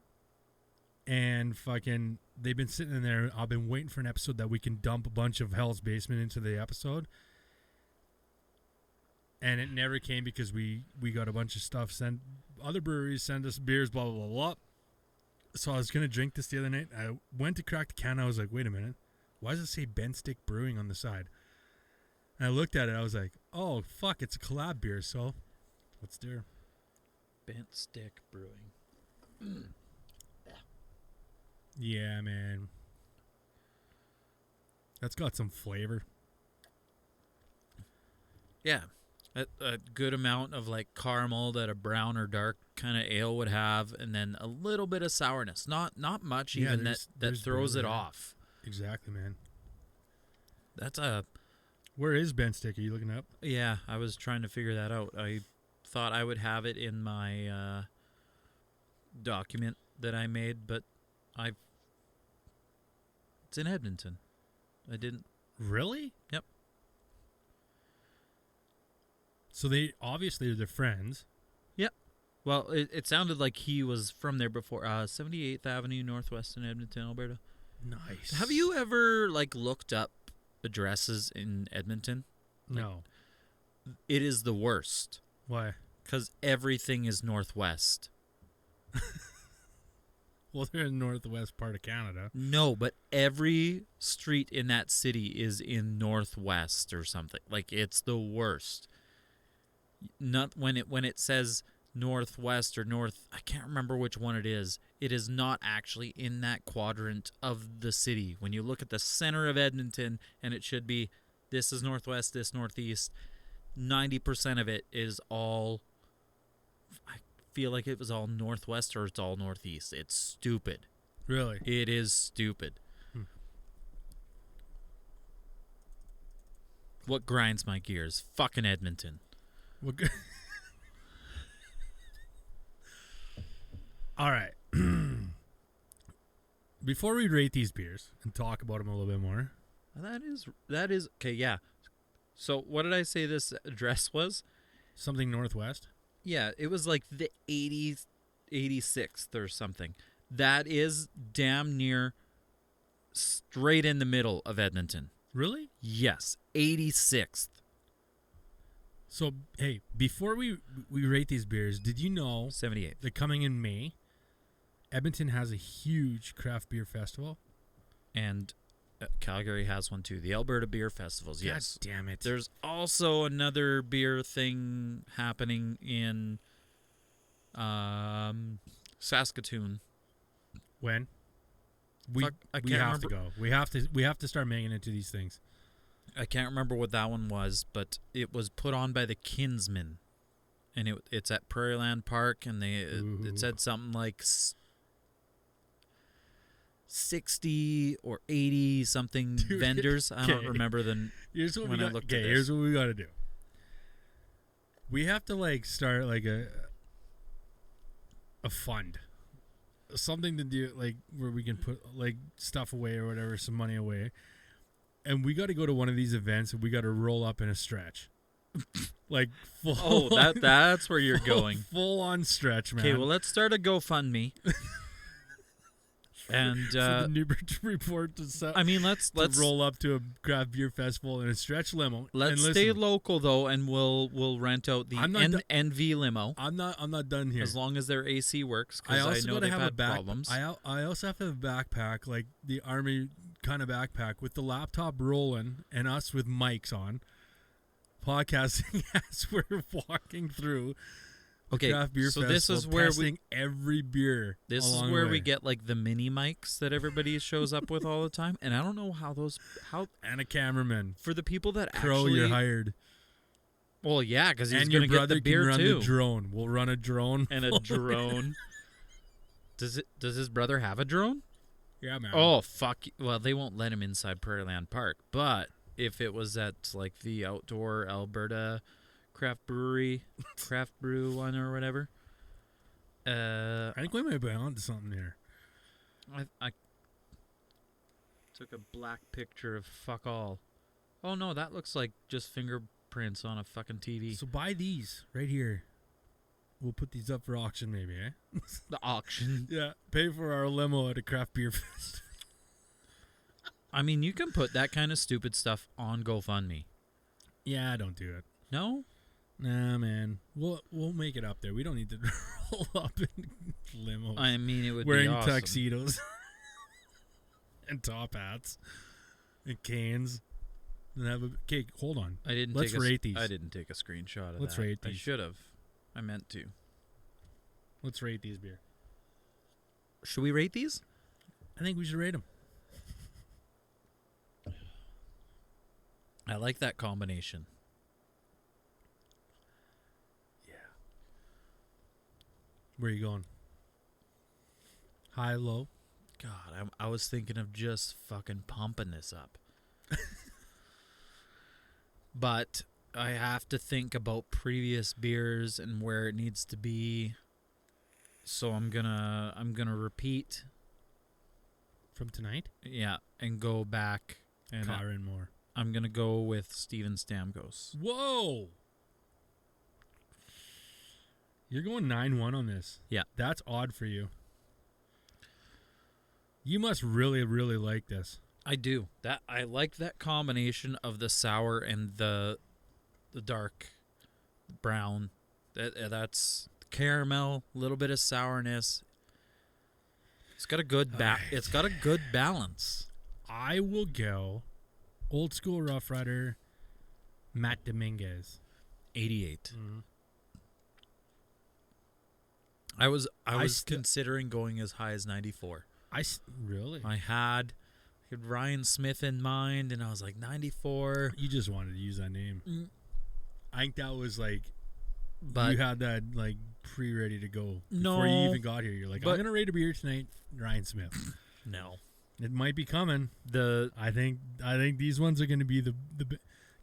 Speaker 1: And fucking, they've been sitting in there. I've been waiting for an episode that we can dump a bunch of Hell's Basement into the episode. And it never came because we got a bunch of stuff. Other breweries send us beers, blah, blah, blah, blah. So I was going to drink this the other night. I went to crack the can. I was like, wait a minute. Why does it say Bent Stick Brewing on the side? And I looked at it. I was like, oh, fuck, it's a collab beer. So let's do it.
Speaker 2: Bent Stick Brewing.
Speaker 1: Yeah, man. That's got some flavor.
Speaker 2: Yeah. A good amount of like caramel that a brown or dark kind of ale would have, and then a little bit of sourness. Not much even that throws it off.
Speaker 1: Exactly, man.
Speaker 2: That's a...
Speaker 1: Where is Bent Stick? Are you looking up?
Speaker 2: Yeah, I was trying to figure that out. I thought I would have it in my document that I made, but it's in Edmonton. I didn't...
Speaker 1: Really?
Speaker 2: Yep.
Speaker 1: So they obviously they're friends.
Speaker 2: Yep. Well, it sounded like he was from there before. 78th Avenue Northwest in Edmonton, Alberta.
Speaker 1: Nice.
Speaker 2: Have you ever like looked up addresses in Edmonton?
Speaker 1: No.
Speaker 2: It is the worst.
Speaker 1: Why?
Speaker 2: Because everything is northwest.
Speaker 1: Well, they're in the northwest part of Canada.
Speaker 2: No, but every street in that city is in northwest or something. Like, it's the worst. Not when it says northwest or north, I can't remember which one it is. It is not actually in that quadrant of the city. When you look at the center of Edmonton, and it should be, this is northwest, this northeast, 90% of it is all, I feel like it was all northwest or it's all northeast. It's stupid.
Speaker 1: Really?
Speaker 2: It is stupid. What grinds my gears? Fucking Edmonton.
Speaker 1: All right. Before we rate these beers and talk about them a little bit more.
Speaker 2: That is okay, yeah. So what did I say this address was?
Speaker 1: Something northwest?
Speaker 2: Yeah, it was like the 86th or something. That is damn near straight in the middle of Edmonton.
Speaker 1: Really?
Speaker 2: Yes, 86th.
Speaker 1: So, hey, before we rate these beers, did you know
Speaker 2: 78th.
Speaker 1: that coming in May, Edmonton has a huge craft beer festival?
Speaker 2: And Calgary has one too. The Alberta Beer Festivals, yes.
Speaker 1: God damn it.
Speaker 2: There's also another beer thing happening in Saskatoon.
Speaker 1: When? We have to go. We have to start making it to these things.
Speaker 2: I can't remember what that one was, but it was put on by the Kinsmen, and it's at Prairieland Park, and it said something like 60 or 80 something vendors. I don't remember them. Here's what we got
Speaker 1: to do. We have to like start like a fund, something to do like where we can put like stuff away or whatever, some money away. And we got to go to one of these events, and we got to roll up in a stretch, like full.
Speaker 2: Oh, that's where you're going.
Speaker 1: Full on stretch, man.
Speaker 2: Okay, well, let's start a GoFundMe, And
Speaker 1: for the Newbert report
Speaker 2: I mean, let's
Speaker 1: roll up to a craft beer festival in a stretch limo.
Speaker 2: Let's stay local though, and we'll rent out the NV limo.
Speaker 1: I'm not done here.
Speaker 2: As long as their AC works, because I know they've had problems.
Speaker 1: I also have to have a backpack, like the army kind of backpack, with the laptop rolling and us with mics on, podcasting as we're walking through. Craft beer festival,
Speaker 2: this is where
Speaker 1: every beer.
Speaker 2: This is where we get like the mini mics that everybody shows up with all the time, and I don't know how
Speaker 1: and a cameraman
Speaker 2: for the people that
Speaker 1: Crow, you're hired.
Speaker 2: Well, yeah, because he's
Speaker 1: going to
Speaker 2: get the beer
Speaker 1: can run
Speaker 2: too.
Speaker 1: The drone. We'll run a drone
Speaker 2: and a drone. Does his brother have a drone?
Speaker 1: Yeah, man.
Speaker 2: Oh fuck! Well, they won't let him inside Prairieland Park, but if it was at like the outdoor Alberta craft brew one or whatever.
Speaker 1: I think we might be on to something here.
Speaker 2: I took a black picture of fuck all. Oh no, that looks like just fingerprints on a fucking TV.
Speaker 1: So buy these right here. We'll put these up for auction maybe, eh?
Speaker 2: The auction?
Speaker 1: Yeah, pay for our limo at a craft beer fest.
Speaker 2: I mean, you can put that kind of stupid stuff on GoFundMe.
Speaker 1: Yeah, don't do it.
Speaker 2: No?
Speaker 1: Nah, man. We'll make it up there. We don't need to roll up in limos.
Speaker 2: I mean, it would
Speaker 1: wearing
Speaker 2: be awesome.
Speaker 1: tuxedos and top hats and canes. And have okay, hold on. Let's rate these.
Speaker 2: I didn't take a screenshot of that.
Speaker 1: Let's rate these.
Speaker 2: I should have. I meant to.
Speaker 1: Let's rate these beer.
Speaker 2: Should we rate these?
Speaker 1: I think we should rate them.
Speaker 2: I like that combination.
Speaker 1: Where are you going? High, low?
Speaker 2: God, I was thinking of just fucking pumping this up. But I have to think about previous beers and where it needs to be. So I'm gonna repeat
Speaker 1: from tonight.
Speaker 2: Yeah, and go back and
Speaker 1: more.
Speaker 2: I'm gonna go with Steven Stamkos.
Speaker 1: Whoa! You're going 9-1 on this.
Speaker 2: Yeah.
Speaker 1: That's odd for you. You must really, really like this.
Speaker 2: I do. I like that combination of the sour and the dark brown. That's caramel, a little bit of sourness. It's got a good it's got a good balance.
Speaker 1: I will go old school Rough Rider Matt Dominguez.
Speaker 2: 88. Mm-hmm. I was considering going as high as 94.
Speaker 1: Really?
Speaker 2: I had Ryan Smith in mind, and I was like 94.
Speaker 1: You just wanted to use that name.
Speaker 2: Mm.
Speaker 1: I think that was like, you had that like pre-ready to go before you even got here. You're like, I'm gonna rate a beer tonight, Ryan Smith.
Speaker 2: No,
Speaker 1: it might be coming. I think these ones are gonna be the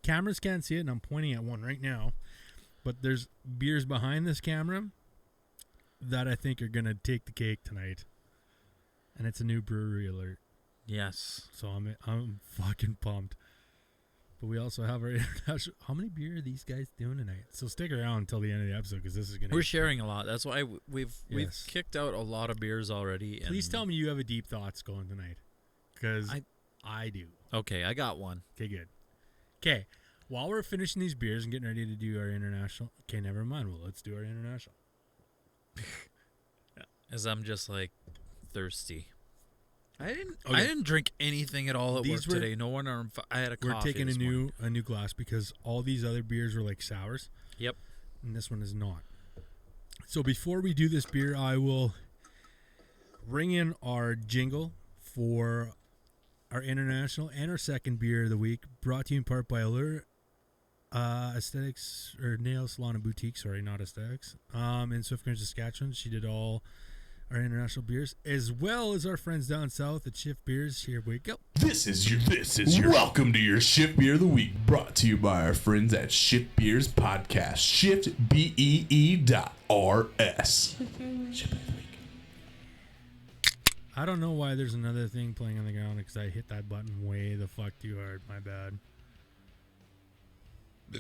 Speaker 1: cameras can't see it, and I'm pointing at one right now, but there's beers behind this camera that I think are going to take the cake tonight. And it's a new brewery alert.
Speaker 2: Yes.
Speaker 1: So I'm fucking pumped. But we also have our international. How many beer are these guys doing tonight? So stick around until the end of the episode because this is going to.
Speaker 2: We're sharing a lot. That's why we've kicked out a lot of beers already.
Speaker 1: Please tell me you have a deep thoughts going tonight. Because I do.
Speaker 2: Okay, I got one.
Speaker 1: Okay, good. Okay, while we're finishing these beers and getting ready to do our international. Okay, never mind. Well, let's do our international.
Speaker 2: As I'm just like thirsty. I didn't drink anything at all at work today. No wonder I had a coffee.
Speaker 1: We're taking a new glass because all these other beers were like sours.
Speaker 2: Yep.
Speaker 1: And this one is not. So before we do this beer, I will ring in our jingle for our international and our second beer of the week, brought to you in part by Allure Aesthetics or Nail Salon and Boutique. Sorry, not Aesthetics. In Swift Current, Saskatchewan, she did all our international beers, as well as our friends down south at Shift Beers. Here we go.
Speaker 3: This is your welcome to your Shift Beer of the Week, brought to you by our friends at Shift Beers Podcast. ShiftBee.rs. Shift Beer of the Week.
Speaker 1: I don't know why there's another thing playing on the ground because I hit that button way the fuck too hard. My bad.
Speaker 2: I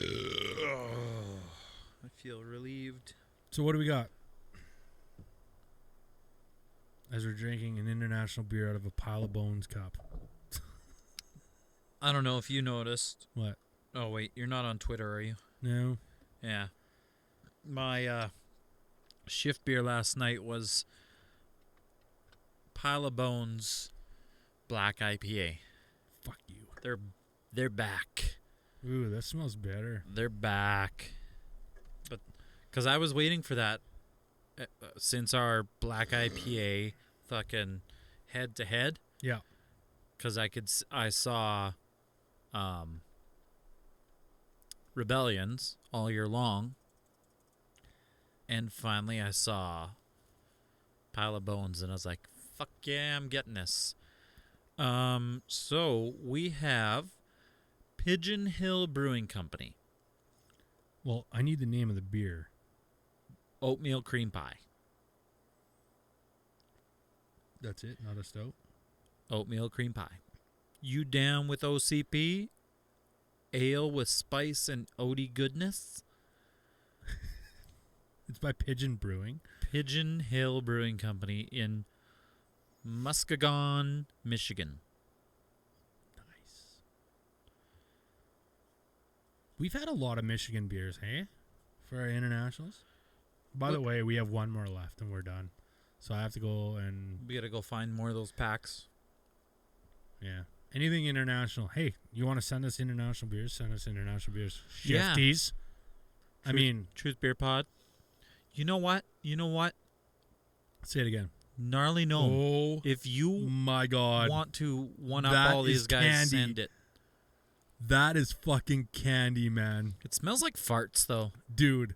Speaker 2: feel relieved.
Speaker 1: So what do we got? as we're drinking an international beer out of a pile of bones cup.
Speaker 2: I don't know if you noticed.
Speaker 1: What?
Speaker 2: Oh, wait. You're not on Twitter, are you?
Speaker 1: No.
Speaker 2: Yeah. My shift beer last night was Pile of Bones Black IPA.
Speaker 1: Fuck you.
Speaker 2: They're back.
Speaker 1: Ooh, that smells better.
Speaker 2: They're back. But because I was waiting for that since our Black IPA fucking head to head.
Speaker 1: Yeah.
Speaker 2: Because I saw Rebellions all year long. And finally I saw Pile of Bones, and I was like, fuck yeah, I'm getting this. So we have Pigeon Hill Brewing Company.
Speaker 1: Well, I need the name of the beer.
Speaker 2: Oatmeal Cream Pie.
Speaker 1: That's it, not a stout?
Speaker 2: Oatmeal Cream Pie. You down with OCP? Ale with spice and oaty goodness?
Speaker 1: It's by Pigeon Brewing.
Speaker 2: Pigeon Hill Brewing Company in Muskegon, Michigan.
Speaker 1: Nice. We've had a lot of Michigan beers, hey? For our internationals. By the way, we have one more left and we're done. So I have to go and...
Speaker 2: We gotta go find more of those packs.
Speaker 1: Yeah. Anything international. Hey, you want to send us international beers? Send us international beers.
Speaker 2: Yeah.
Speaker 1: Shifties. I mean...
Speaker 2: Truth Beer Pod. You know what?
Speaker 1: Say it again.
Speaker 2: Gnarly Gnome.
Speaker 1: Oh,
Speaker 2: if you
Speaker 1: my God.
Speaker 2: want to one-up
Speaker 1: That
Speaker 2: all these
Speaker 1: is
Speaker 2: guys,
Speaker 1: candy.
Speaker 2: send it.
Speaker 1: That is fucking candy, man.
Speaker 2: It smells like farts, though.
Speaker 1: Dude.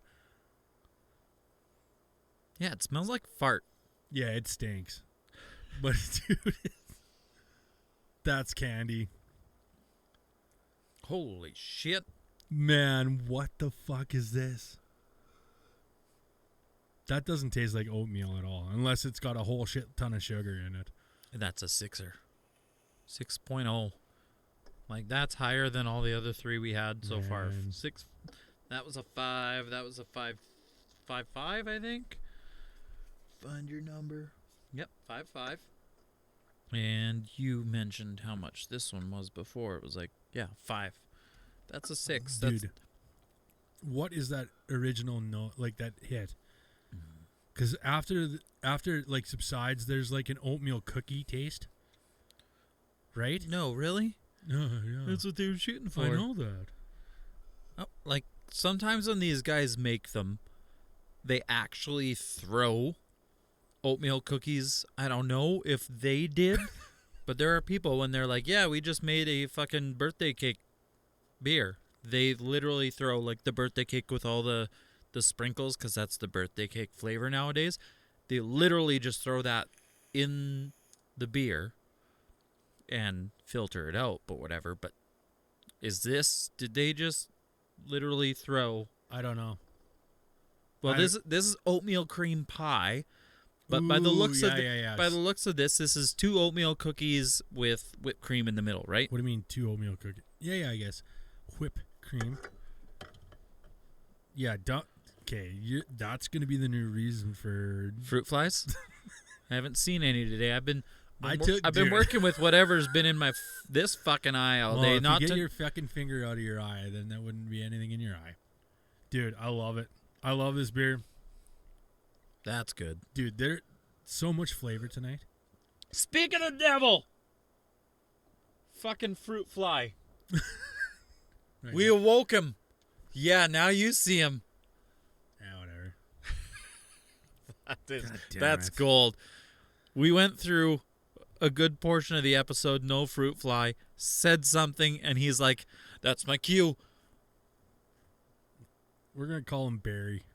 Speaker 2: Yeah, it smells like fart.
Speaker 1: Yeah, it stinks. But, dude, that's candy.
Speaker 2: Holy shit.
Speaker 1: Man, what the fuck is this? That doesn't taste like oatmeal at all, unless it's got a whole shit ton of sugar in it.
Speaker 2: That's a 6er. 6.0. Like, that's higher than all the other three we had so far. 6. That was a 5. That was a 5.5, I think. Find your number. Yep, 5.5. And you mentioned how much this one was before. It was like, 5. That's a 6.
Speaker 1: Dude, what is that original note, like that hit? Because after like subsides, there's like an oatmeal cookie taste, right?
Speaker 2: No, really?
Speaker 1: Yeah.
Speaker 2: That's what they were shooting for.
Speaker 1: I know that.
Speaker 2: Oh, like, sometimes when these guys make them, they actually throw oatmeal cookies. I don't know if they did, but there are people when they're like, yeah, we just made a fucking birthday cake beer. They literally throw, like, the birthday cake with all the sprinkles, because that's the birthday cake flavor nowadays. They literally just throw that in the beer and filter it out, but whatever. But did they just literally throw?
Speaker 1: I don't know.
Speaker 2: Well, this is oatmeal cream pie, but by the looks of by the looks of this is 2 oatmeal cookies with whipped cream in the middle, right?
Speaker 1: What do you mean 2 oatmeal cookies? Yeah, I guess. Whipped cream. Yeah, okay, that's going to be the new reason for...
Speaker 2: Fruit flies? I haven't seen any today. I've been working with whatever's been in this fucking eye all day.
Speaker 1: If you get your fucking finger out of your eye, then there wouldn't be anything in your eye. Dude, I love it. I love this beer.
Speaker 2: That's good.
Speaker 1: Dude, there's so much flavor tonight.
Speaker 2: Speaking of devil! Fucking fruit fly.
Speaker 1: Right
Speaker 2: we awoke him. Yeah, now you see him.
Speaker 1: Yeah, whatever.
Speaker 2: That's gold. We went through a good portion of the episode, no fruit fly, said something, and he's like, that's my cue.
Speaker 1: We're going to call him Barry.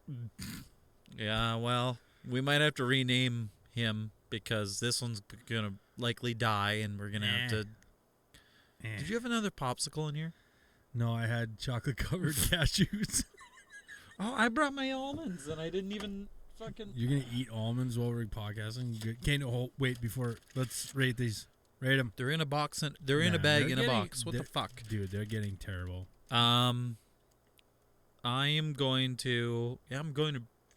Speaker 2: Yeah, well, we might have to rename him because this one's going to likely die, and we're going to have to... Did you have another popsicle in here?
Speaker 1: No, I had chocolate-covered cashews.
Speaker 2: Oh, I brought my almonds, and I didn't even fucking...
Speaker 1: You're going to eat almonds while we're podcasting? Okay, no, wait, let's rate these. Rate them.
Speaker 2: They're in a box, and they're in a bag in a box. What the fuck?
Speaker 1: Dude, they're getting terrible.
Speaker 2: I'm going to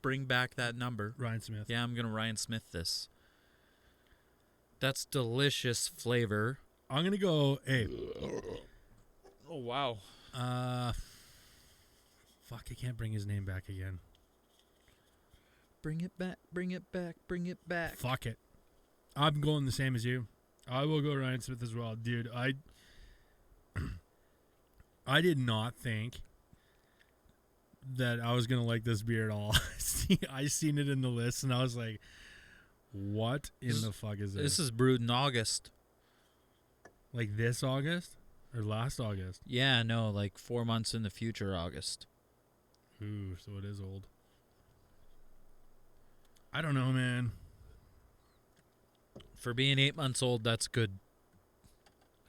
Speaker 2: bring back that number.
Speaker 1: Ryan Smith.
Speaker 2: Yeah, I'm going to Ryan Smith this. That's delicious flavor.
Speaker 1: I'm gonna go. Hey,
Speaker 2: Oh, wow.
Speaker 1: fuck! I can't bring his name back again.
Speaker 2: Bring it back, bring it back, bring it back.
Speaker 1: Fuck it. I'm going the same as you. I will go Ryan Smith as well, dude. I did not think that I was gonna like this beer at all. I seen it in the list and I was like, "What in the fuck is this?"
Speaker 2: This is brewed in August.
Speaker 1: Like this August or last August?
Speaker 2: Yeah, no, like 4 months in the future, August.
Speaker 1: Ooh, so it is old. I don't know, man.
Speaker 2: For being 8 months old, that's good.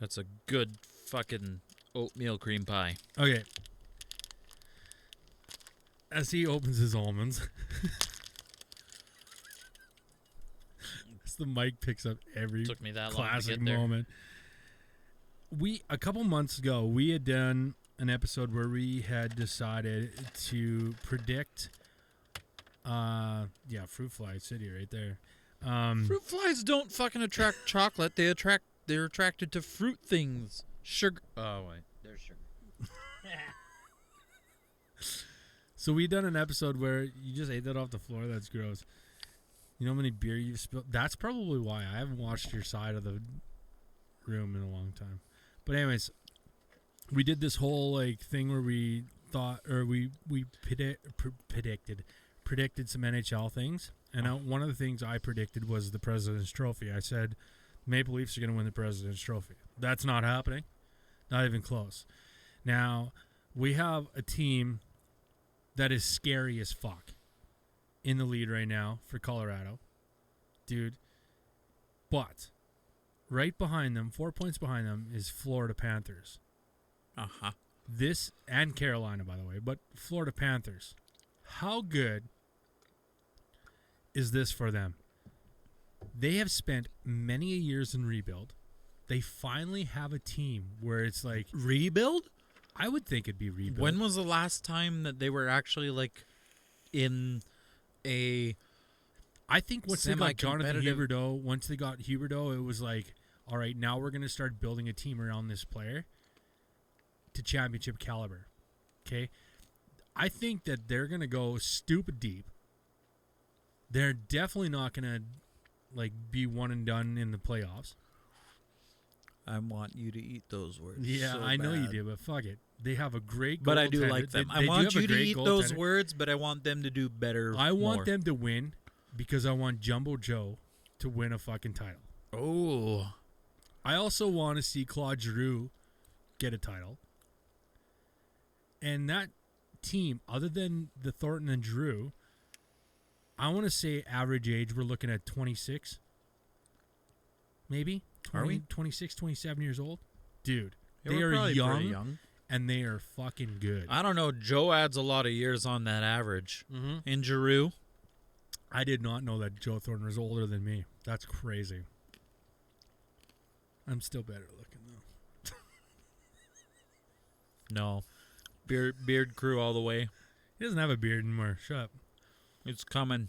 Speaker 2: That's a good fucking oatmeal cream pie.
Speaker 1: Okay. As he opens his almonds, as the mic picks up every
Speaker 2: Took me that long to
Speaker 1: classic
Speaker 2: get there.
Speaker 1: moment. A couple months ago, we had done an episode where we had decided to predict, fruit fly city right there.
Speaker 2: Fruit flies don't fucking attract chocolate. They're attracted to fruit things. Sugar. Oh wait, there's sugar.
Speaker 1: So we done an episode where you just ate that off the floor. That's gross. You know how many beer you've spilled? That's probably why I haven't watched your side of the room in a long time. But anyways, we did this whole like thing where we thought, or we predicted some NHL things, and one of the things I predicted was the President's Trophy. I said Maple Leafs are going to win the President's Trophy. That's not happening, not even close. Now we have a team that is scary as fuck in the lead right now for Colorado, dude. But right behind them, 4 points behind them, is Florida Panthers.
Speaker 2: Uh-huh.
Speaker 1: This, and Carolina, by the way, but Florida Panthers. How good is this for them? They have spent many years in rebuild. They finally have a team where it's like...
Speaker 2: Rebuild?
Speaker 1: I would think it'd be rebuild.
Speaker 2: When was the last time that they were actually like in a...
Speaker 1: I think once they got Jonathan
Speaker 2: semi-competitive-
Speaker 1: Huberdeau, it was like, all right, now we're going to start building a team around this player to championship caliber. Okay? I think that they're going to go stupid deep. They're definitely not going to like be one and done in the playoffs.
Speaker 2: I want you to eat those words.
Speaker 1: Yeah,
Speaker 2: so
Speaker 1: I know you
Speaker 2: bad.
Speaker 1: do, but fuck it. They have a great
Speaker 2: But I do
Speaker 1: goaltender.
Speaker 2: like them.
Speaker 1: They
Speaker 2: I
Speaker 1: do
Speaker 2: want
Speaker 1: have a
Speaker 2: you to
Speaker 1: great
Speaker 2: eat those
Speaker 1: goaltender.
Speaker 2: words, but I want them to do better.
Speaker 1: I want
Speaker 2: more.
Speaker 1: them to win because I want Jumbo Joe to win a fucking title.
Speaker 2: Oh.
Speaker 1: I also want to see Claude Giroux get a title. And that team, other than the Thornton and Giroux, I want to say average age, we're looking at 26. Maybe? 20,
Speaker 2: Are we?
Speaker 1: 26, 27 years old? Dude,
Speaker 2: Yeah,
Speaker 1: they
Speaker 2: we're
Speaker 1: are
Speaker 2: probably pretty
Speaker 1: young, and they are fucking good.
Speaker 2: I don't know. Joe adds a lot of years on that average.
Speaker 1: Mm-hmm.
Speaker 2: In Giroux,
Speaker 1: I did not know that Joe Thornton was older than me. That's crazy. I'm still better looking, though.
Speaker 2: no. Beard crew all the way.
Speaker 1: He doesn't have a beard anymore. Shut up.
Speaker 2: It's coming.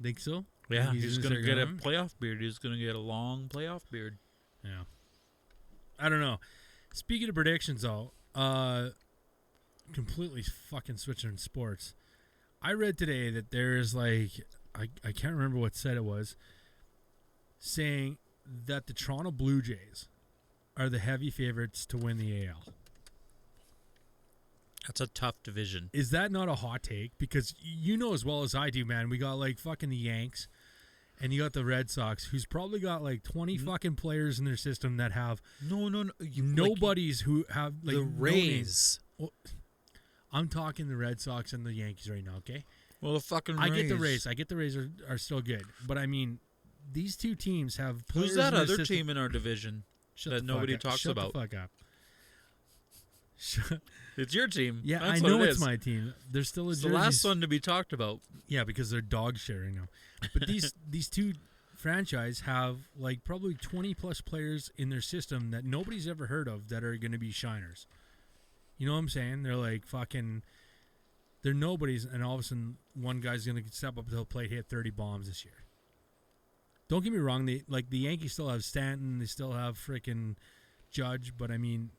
Speaker 1: Think so?
Speaker 2: Yeah,
Speaker 1: Think
Speaker 2: he's
Speaker 1: gonna
Speaker 2: going to
Speaker 1: start
Speaker 2: get a
Speaker 1: growing?
Speaker 2: playoff beard. He's going to get a long playoff beard.
Speaker 1: Yeah. I don't know. Speaking of predictions, though, completely fucking switching sports. I read today that there's like, I can't remember what set it was, saying that the Toronto Blue Jays are the heavy favorites to win the AL.
Speaker 2: That's a tough division.
Speaker 1: Is that not a hot take? Because you know as well as I do, man, we got like fucking the Yanks and you got the Red Sox, who's probably got like 20 fucking players in their system that have
Speaker 2: No.
Speaker 1: nobodies who have like
Speaker 2: the
Speaker 1: no names.
Speaker 2: Rays.
Speaker 1: Well, I'm talking the Red Sox and the Yankees right now, okay?
Speaker 2: Well, the fucking
Speaker 1: I
Speaker 2: Rays.
Speaker 1: get the Rays. I get the Rays are still good. But I mean, these two teams have players
Speaker 2: Who's that
Speaker 1: in their
Speaker 2: other
Speaker 1: system.
Speaker 2: team in our division
Speaker 1: Shut
Speaker 2: that
Speaker 1: the fuck
Speaker 2: nobody
Speaker 1: up.
Speaker 2: talks
Speaker 1: Shut
Speaker 2: about?
Speaker 1: the fuck up. Shut.
Speaker 2: It's your team.
Speaker 1: Yeah,
Speaker 2: That's
Speaker 1: I
Speaker 2: what
Speaker 1: know
Speaker 2: it
Speaker 1: it's
Speaker 2: is.
Speaker 1: my team. They're still a
Speaker 2: It's the
Speaker 1: Jersey
Speaker 2: last one to be talked about.
Speaker 1: Yeah, because they're dog sharing now. But these two franchise have like probably 20 plus players in their system that nobody's ever heard of that are going to be shiners. You know what I'm saying? They're like fucking, they're nobodies, and all of a sudden one guy's going to step up to the plate, hit 30 bombs this year. Don't get me wrong. The Yankees still have Stanton. They still have frickin' Judge. But I mean,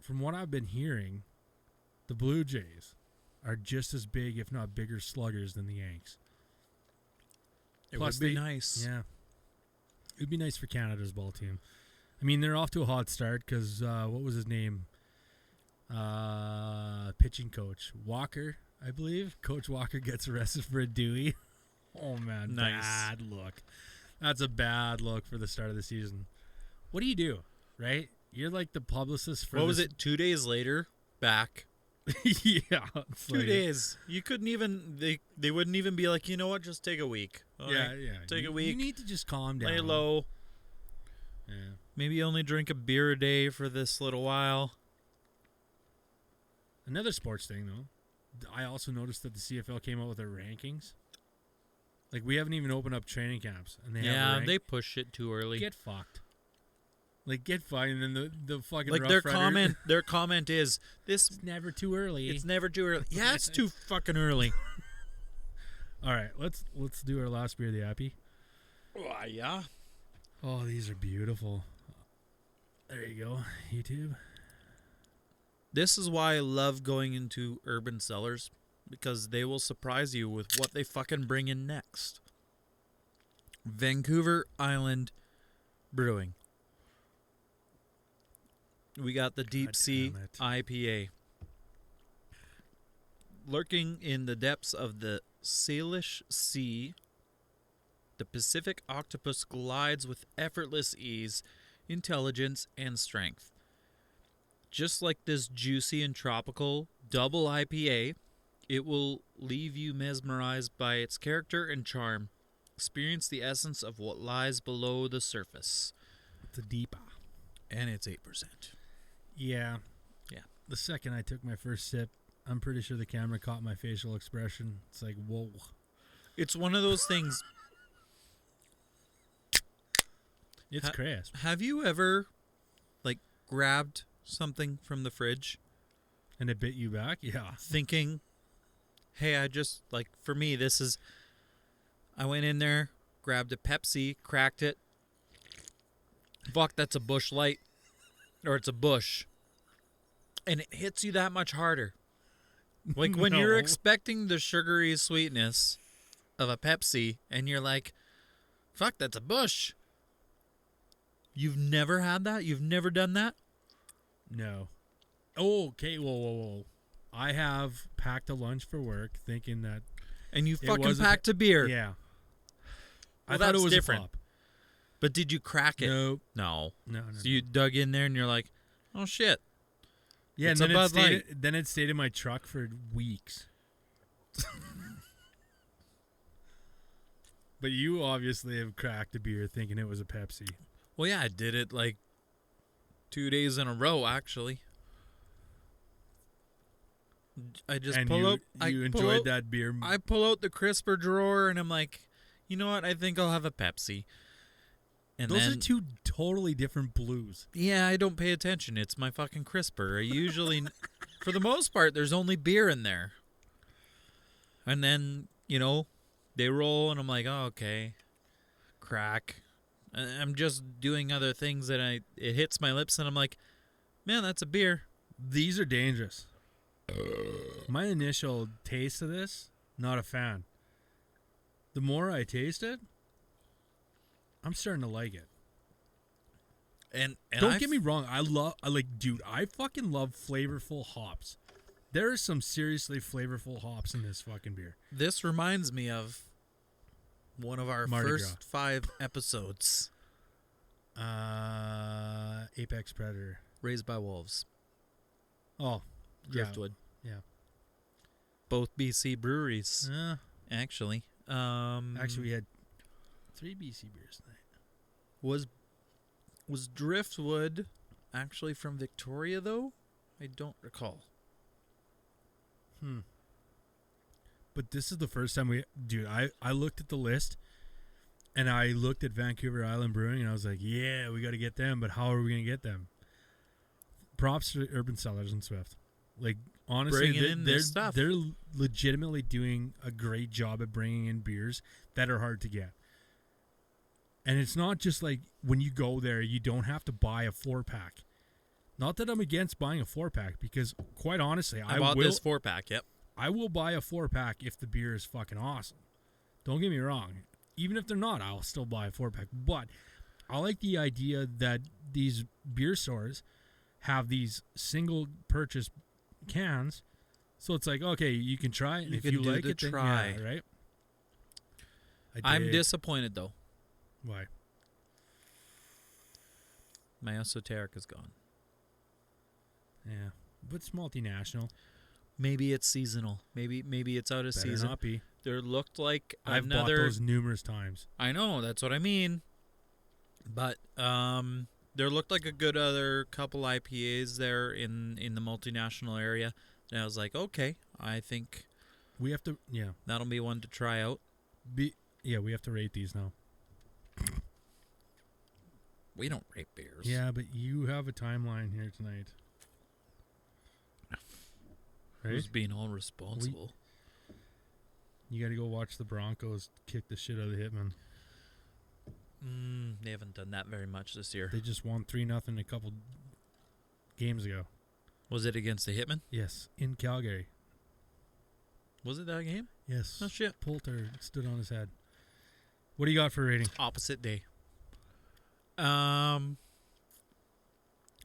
Speaker 1: from what I've been hearing, the Blue Jays are just as big, if not bigger, sluggers than the Yanks.
Speaker 2: It would be nice.
Speaker 1: Yeah. It would be nice for Canada's ball team. I mean, they're off to a hot start because, what was his name? Pitching coach. Walker, I believe. Coach Walker gets arrested for a Dewey. Oh, man.
Speaker 2: Nice.
Speaker 1: Bad look. That's a bad look for the start of the season. What do you do, right? You're like the publicist for
Speaker 2: What was it? 2 days later, back.
Speaker 1: Yeah.
Speaker 2: 2 days. You couldn't even, they wouldn't even be like, you know what, just take a week. All
Speaker 1: Yeah,
Speaker 2: right,
Speaker 1: yeah.
Speaker 2: Take a week.
Speaker 1: You need to just calm down.
Speaker 2: Lay low.
Speaker 1: Yeah.
Speaker 2: Maybe only drink a beer a day for this little while.
Speaker 1: Another sports thing, though. I also noticed that the CFL came out with their rankings. Like, we haven't even opened up training camps. And
Speaker 2: They push it too early.
Speaker 1: Get fucked. Like, get fucked. And then the fucking
Speaker 2: Like,
Speaker 1: Rough
Speaker 2: their comment is, this,
Speaker 1: it's never too early.
Speaker 2: it's never too early. Yeah, it's too fucking early.
Speaker 1: All right, let's do our last beer, the Appy.
Speaker 2: Yeah.
Speaker 1: Oh, these are beautiful. There you go, YouTube.
Speaker 2: This is why I love going into urban cellars, because they will surprise you with what they fucking bring in next. Vancouver Island Brewing. We got the Deep Sea
Speaker 1: damn it.
Speaker 2: IPA. Lurking in the depths of the Salish Sea, the Pacific octopus glides with effortless ease, intelligence, and strength. Just like this juicy and tropical double IPA, it will leave you mesmerized by its character and charm. Experience the essence of what lies below the surface.
Speaker 1: It's a deep.
Speaker 2: And it's 8%.
Speaker 1: Yeah.
Speaker 2: Yeah.
Speaker 1: The second I took my first sip, I'm pretty sure the camera caught my facial expression. It's like, whoa.
Speaker 2: It's one of those things.
Speaker 1: It's crisp.
Speaker 2: Have you ever, like, grabbed something from the fridge
Speaker 1: And it bit you back? Yeah.
Speaker 2: thinking, hey, for me, I went in there, grabbed a Pepsi, cracked it. Fuck, that's a Busch Light. Or it's a Busch. And it hits you that much harder. Like when you're
Speaker 1: No.
Speaker 2: expecting the sugary sweetness of a Pepsi and you're like, fuck, that's a Busch. You've never had that? You've never done that?
Speaker 1: No. Oh, okay. Whoa. I have packed a lunch for work thinking that.
Speaker 2: And you
Speaker 1: It
Speaker 2: fucking
Speaker 1: was a
Speaker 2: packed a beer.
Speaker 1: Yeah.
Speaker 2: Well,
Speaker 1: I thought it
Speaker 2: that's
Speaker 1: was
Speaker 2: different.
Speaker 1: a pop.
Speaker 2: But did you crack it?
Speaker 1: No.
Speaker 2: No.
Speaker 1: No.
Speaker 2: So you dug in there and you're like, oh shit.
Speaker 1: Yeah,
Speaker 2: It's
Speaker 1: and
Speaker 2: a
Speaker 1: then
Speaker 2: Bud Light.
Speaker 1: then it stayed in my truck for weeks. But you obviously have cracked a beer thinking it was a Pepsi.
Speaker 2: Well, yeah, I did it like 2 days in a row, actually. I just
Speaker 1: And
Speaker 2: pull
Speaker 1: you enjoyed that beer.
Speaker 2: I pull out the crisper drawer and I'm like, you know what? I think I'll have a Pepsi. And
Speaker 1: Those
Speaker 2: then,
Speaker 1: are two totally different blues.
Speaker 2: yeah, I don't pay attention. It's my fucking crisper. I usually, for the most part, there's only beer in there. And then, they roll and I'm like, oh, okay. Crack. I'm just doing other things that it hits my lips and I'm like, man, that's a beer.
Speaker 1: These are dangerous. My initial taste of this, not a fan. The more I taste it, I'm starting to like it.
Speaker 2: And
Speaker 1: Don't get me wrong, I fucking love flavorful hops. There are some seriously flavorful hops in this fucking beer.
Speaker 2: This reminds me of one of our
Speaker 1: Mardi
Speaker 2: first
Speaker 1: Gras.
Speaker 2: 5 episodes,
Speaker 1: Apex Predator.
Speaker 2: Raised by Wolves,
Speaker 1: Oh,
Speaker 2: Driftwood.
Speaker 1: Yeah.
Speaker 2: Both BC breweries, actually.
Speaker 1: Actually, we had 3 BC beers tonight.
Speaker 2: Was Driftwood actually from Victoria, though? I don't recall.
Speaker 1: But this is the first time I looked at the list and I looked at Vancouver Island Brewing and I was like, yeah, we got to get them, but how are we going to get them? Props to Urban Cellars and Swift. Like, honestly,
Speaker 2: Bringing in this stuff.
Speaker 1: they're legitimately doing a great job at bringing in beers that are hard to get. And it's not just like when you go there, you don't have to buy a 4-pack. Not that I'm against buying a 4-pack, because quite honestly,
Speaker 2: I bought this 4-pack, yep.
Speaker 1: I will buy a 4-pack if the beer is fucking awesome. Don't get me wrong. Even if they're not, I'll still buy a 4-pack. But I like the idea that these beer stores have these single purchase cans. So it's like, okay, you can try it. And if you like it, then
Speaker 2: try.
Speaker 1: Yeah, right?
Speaker 2: I'm disappointed, though.
Speaker 1: Why?
Speaker 2: My esoteric is gone.
Speaker 1: Yeah. But it's multinational.
Speaker 2: Maybe it's seasonal. Maybe it's out of
Speaker 1: Better
Speaker 2: season.
Speaker 1: not be.
Speaker 2: There looked like
Speaker 1: I've bought those numerous times.
Speaker 2: I know, that's what I mean. But there looked like a good other couple IPAs there in the multinational area. And I was like, okay, I think
Speaker 1: we have to,
Speaker 2: that'll be one to try out.
Speaker 1: We have to rate these now.
Speaker 2: We don't rate beers.
Speaker 1: Yeah, but you have a timeline here tonight. Right?
Speaker 2: Who's being all responsible?
Speaker 1: You got to go watch the Broncos kick the shit out of the Hitmen.
Speaker 2: They haven't done that very much this year.
Speaker 1: They just won 3-0 a couple games ago.
Speaker 2: Was it against the Hitmen?
Speaker 1: Yes, in Calgary.
Speaker 2: Was it that game?
Speaker 1: Yes.
Speaker 2: Oh, shit.
Speaker 1: Poulter stood on his head. What do you got for rating?
Speaker 2: Opposite day.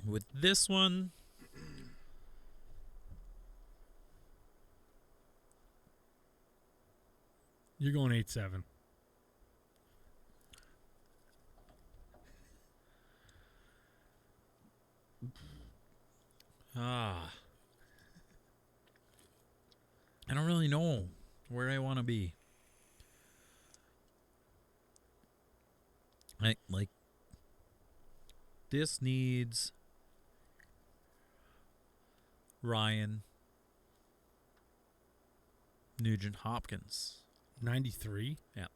Speaker 2: With this one,
Speaker 1: you're going 8.7.
Speaker 2: I don't really know where I want to be. Like this needs Ryan Nugent Hopkins.
Speaker 1: 93?
Speaker 2: Yeah.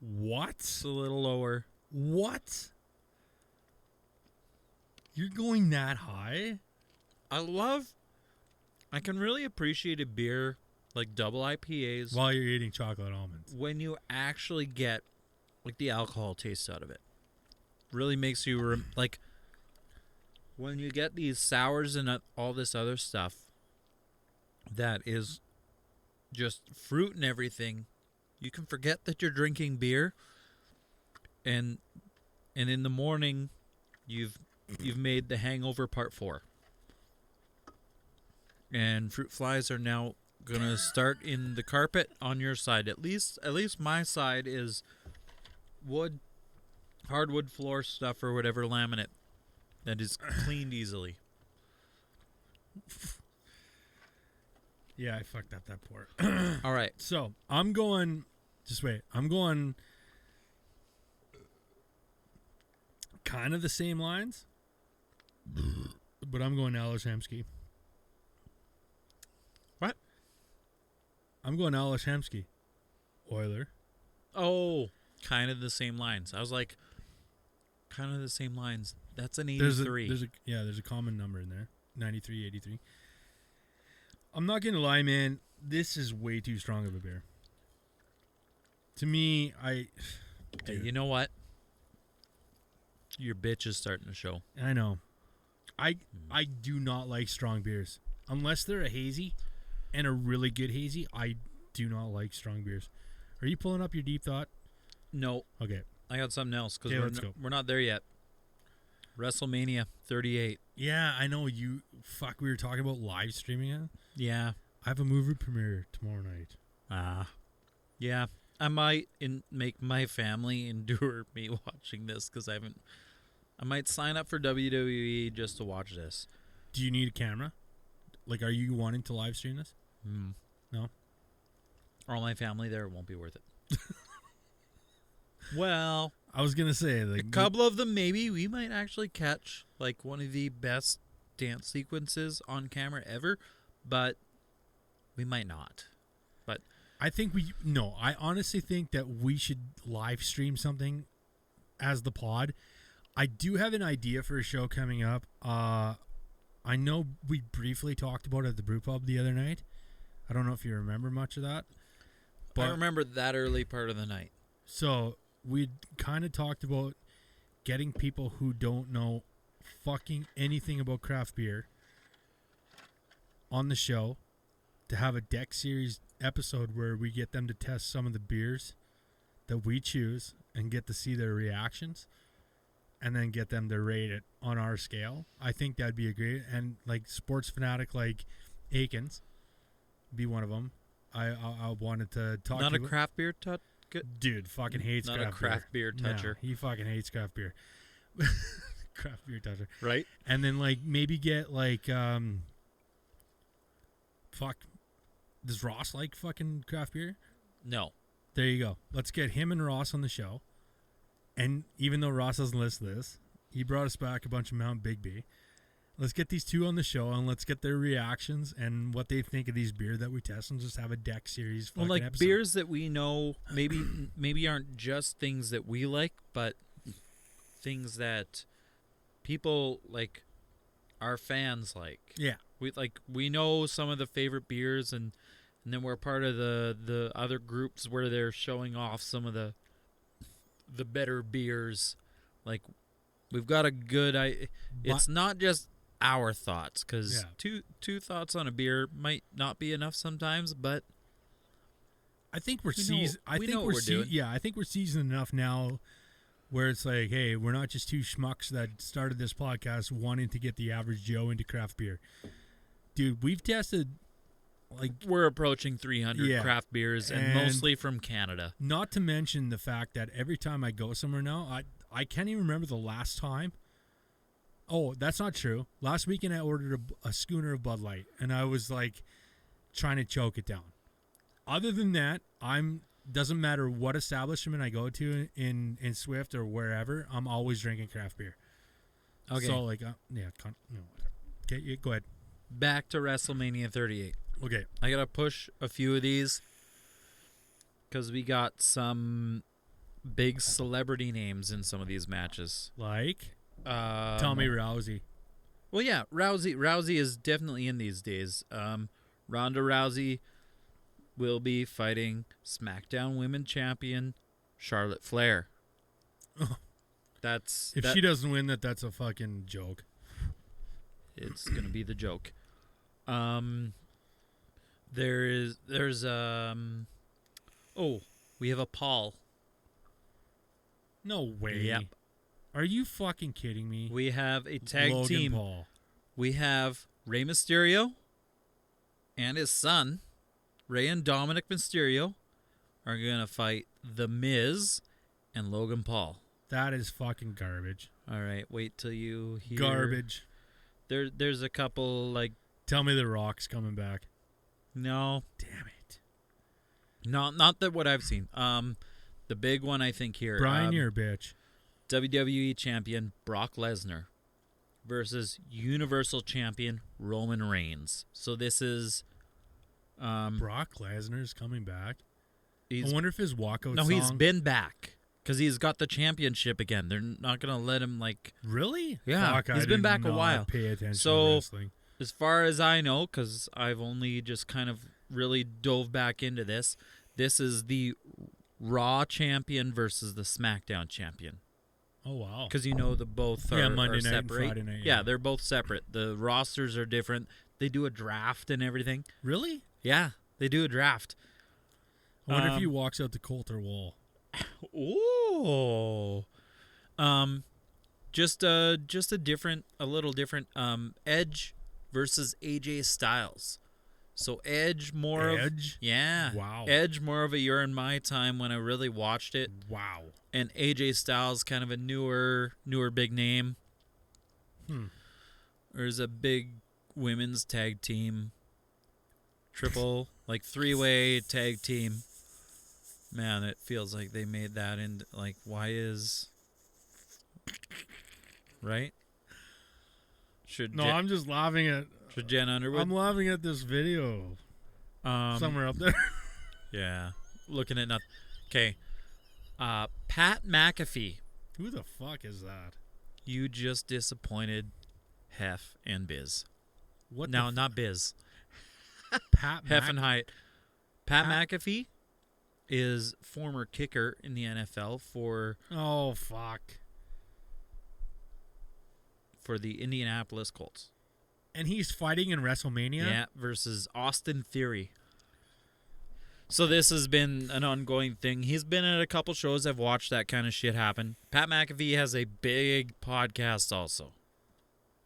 Speaker 1: What?
Speaker 2: It's a little lower.
Speaker 1: What? You're going that high?
Speaker 2: I can really appreciate a beer like double IPAs
Speaker 1: while you're eating chocolate almonds.
Speaker 2: When you actually get like the alcohol taste out of it. Really makes you like when you get these sours and all this other stuff that is just fruit and everything, you can forget that you're drinking beer, and in the morning you've made the hangover part 4. And fruit flies are now gonna start in the carpet on your side. At least my side is wood, hardwood floor stuff or whatever laminate that is cleaned easily.
Speaker 1: Yeah, I fucked up that part.
Speaker 2: All right.
Speaker 1: So I'm going. Just wait. I'm going. Kind of the same lines, but I'm going Alois Hemsky.
Speaker 2: What?
Speaker 1: I'm going Alois Hemsky. Euler.
Speaker 2: Oh, kind of the same lines. I was like, kind of the same lines. That's an 83.
Speaker 1: There's a common number in there. 93, 83. I'm not going to lie, man. This is way too strong of a beer. To me,
Speaker 2: Hey, you know what? Your bitch is starting to show.
Speaker 1: I know. I do not like strong beers. Unless they're a hazy and a really good hazy, I do not like strong beers. Are you pulling up your deep thought?
Speaker 2: No.
Speaker 1: Okay.
Speaker 2: I got something else because we're not there yet. Wrestlemania 38.
Speaker 1: Yeah, I know. We were talking about live streaming it.
Speaker 2: Yeah.
Speaker 1: I have a movie premiere tomorrow night.
Speaker 2: Yeah. I might make my family endure me watching this because I might sign up for WWE just to watch this.
Speaker 1: Do you need a camera? Like, are you wanting to live stream this? No?
Speaker 2: All my family there, it won't be worth it. Well,
Speaker 1: I was going to say, like,
Speaker 2: a couple of them, maybe we might actually catch like one of the best dance sequences on camera ever, but we might not. But
Speaker 1: I think I honestly think that we should live stream something as the pod. I do have an idea for a show coming up. I know we briefly talked about it at the brew pub the other night. I don't know if you remember much of that.
Speaker 2: But I remember that early part of the night.
Speaker 1: So we kind of talked about getting people who don't know fucking anything about craft beer on the show to have a deck series episode where we get them to test some of the beers that we choose and get to see their reactions and then get them to rate it on our scale. I think that'd be a great, and like sports fanatic like Aikens be one of them. I wanted to talk
Speaker 2: Not
Speaker 1: to
Speaker 2: a craft beer
Speaker 1: dude fucking hates
Speaker 2: Not
Speaker 1: craft
Speaker 2: a craft beer toucher.
Speaker 1: No, he fucking hates craft beer. Craft beer toucher.
Speaker 2: Right?
Speaker 1: And then like maybe get like does Ross like fucking craft beer?
Speaker 2: No.
Speaker 1: There you go. Let's get him and Ross on the show. And even though Ross doesn't listen to this, he brought us back a bunch of Mount Bigby. Let's get these two on the show and let's get their reactions and what they think of these beer that we test and just have a deck series.
Speaker 2: Well, like
Speaker 1: episode.
Speaker 2: beers that we know maybe aren't just things that we like, but things that people like our fans like.
Speaker 1: Yeah.
Speaker 2: We know some of the favorite beers and then we're part of the other groups where they're showing off some of the better beers. Like we've got a good it's not just our thoughts, because two thoughts on a beer might not be enough sometimes, but
Speaker 1: I think we're seasoned. I think we're seasoned enough now where it's like, hey, we're not just two schmucks that started this podcast wanting to get the average Joe into craft beer. Dude, we've tested like
Speaker 2: we're approaching 300 craft beers and mostly from Canada.
Speaker 1: Not to mention the fact that every time I go somewhere now, I can't even remember the last time. Oh, that's not true. Last weekend I ordered a schooner of Bud Light, and I was like trying to choke it down. Other than that, doesn't matter what establishment I go to in Swift or wherever, I'm always drinking craft beer.
Speaker 2: Okay.
Speaker 1: So like, okay, go ahead.
Speaker 2: Back to Wrestlemania 38.
Speaker 1: Okay.
Speaker 2: I gotta push a few of these because we got some big celebrity names in some of these matches.
Speaker 1: Like? Tommy Rousey.
Speaker 2: Well, yeah, Rousey is definitely in these days. Ronda Rousey will be fighting SmackDown Women Champion Charlotte Flair.
Speaker 1: Oh.
Speaker 2: If
Speaker 1: she doesn't win that's a fucking joke.
Speaker 2: It's gonna be the joke. We have a Paul.
Speaker 1: No way.
Speaker 2: Yep.
Speaker 1: Are you fucking kidding me?
Speaker 2: We have a tag
Speaker 1: Logan
Speaker 2: team.
Speaker 1: Paul.
Speaker 2: We have Rey Mysterio and his son, Rey and Dominic Mysterio, are going to fight The Miz and Logan Paul.
Speaker 1: That is fucking garbage.
Speaker 2: All right, wait till you hear.
Speaker 1: Garbage.
Speaker 2: There's a couple, like...
Speaker 1: Tell me The Rock's coming back.
Speaker 2: No.
Speaker 1: Damn it.
Speaker 2: Not that what I've seen. The big one, I think, here.
Speaker 1: Brian, you're a bitch.
Speaker 2: WWE Champion Brock Lesnar versus Universal Champion Roman Reigns. So this is...
Speaker 1: Brock Lesnar's coming back? I wonder if his walkout song...
Speaker 2: No, he's been back. Because he's got the championship again. They're not going to let him, like...
Speaker 1: Really?
Speaker 2: Yeah,
Speaker 1: Fuck,
Speaker 2: he's been back a while.
Speaker 1: Pay attention
Speaker 2: so,
Speaker 1: to wrestling.
Speaker 2: As far as I know, because I've only just kind of really dove back into this, this is the Raw champion versus the SmackDown champion.
Speaker 1: Oh, wow.
Speaker 2: Because the both are,
Speaker 1: Monday
Speaker 2: are
Speaker 1: night
Speaker 2: separate.
Speaker 1: and Friday night.
Speaker 2: Yeah, they're both separate. The rosters are different. They do a draft and everything.
Speaker 1: Really?
Speaker 2: Yeah, they do a draft.
Speaker 1: I wonder if he walks out the Coulter wall.
Speaker 2: Ooh. Just a little different. Edge versus AJ Styles. So Edge more
Speaker 1: Edge?
Speaker 2: Yeah.
Speaker 1: Wow.
Speaker 2: Edge more of a you're in my time when I really watched it.
Speaker 1: Wow.
Speaker 2: And AJ Styles kind of a newer big name. There's a big women's tag team. Triple, like 3-way tag team. Man, it feels like they made that in, like, why is... Right?
Speaker 1: I'm just laughing at...
Speaker 2: Should Jen Underwood...
Speaker 1: I'm laughing at this video. Somewhere up there.
Speaker 2: Yeah. Looking at nothing. Okay. Pat McAfee.
Speaker 1: Who the fuck is that?
Speaker 2: You just disappointed Hef and Biz.
Speaker 1: What?
Speaker 2: No, not Biz.
Speaker 1: Pat
Speaker 2: Hef and Hyatt. Pat McAfee is former kicker in the NFL for
Speaker 1: Oh, fuck.
Speaker 2: the Indianapolis Colts.
Speaker 1: And he's fighting in WrestleMania?
Speaker 2: Yeah, versus Austin Theory. So this has been an ongoing thing. He's been at a couple shows. I've watched that kind of shit happen. Pat McAfee has a big podcast also.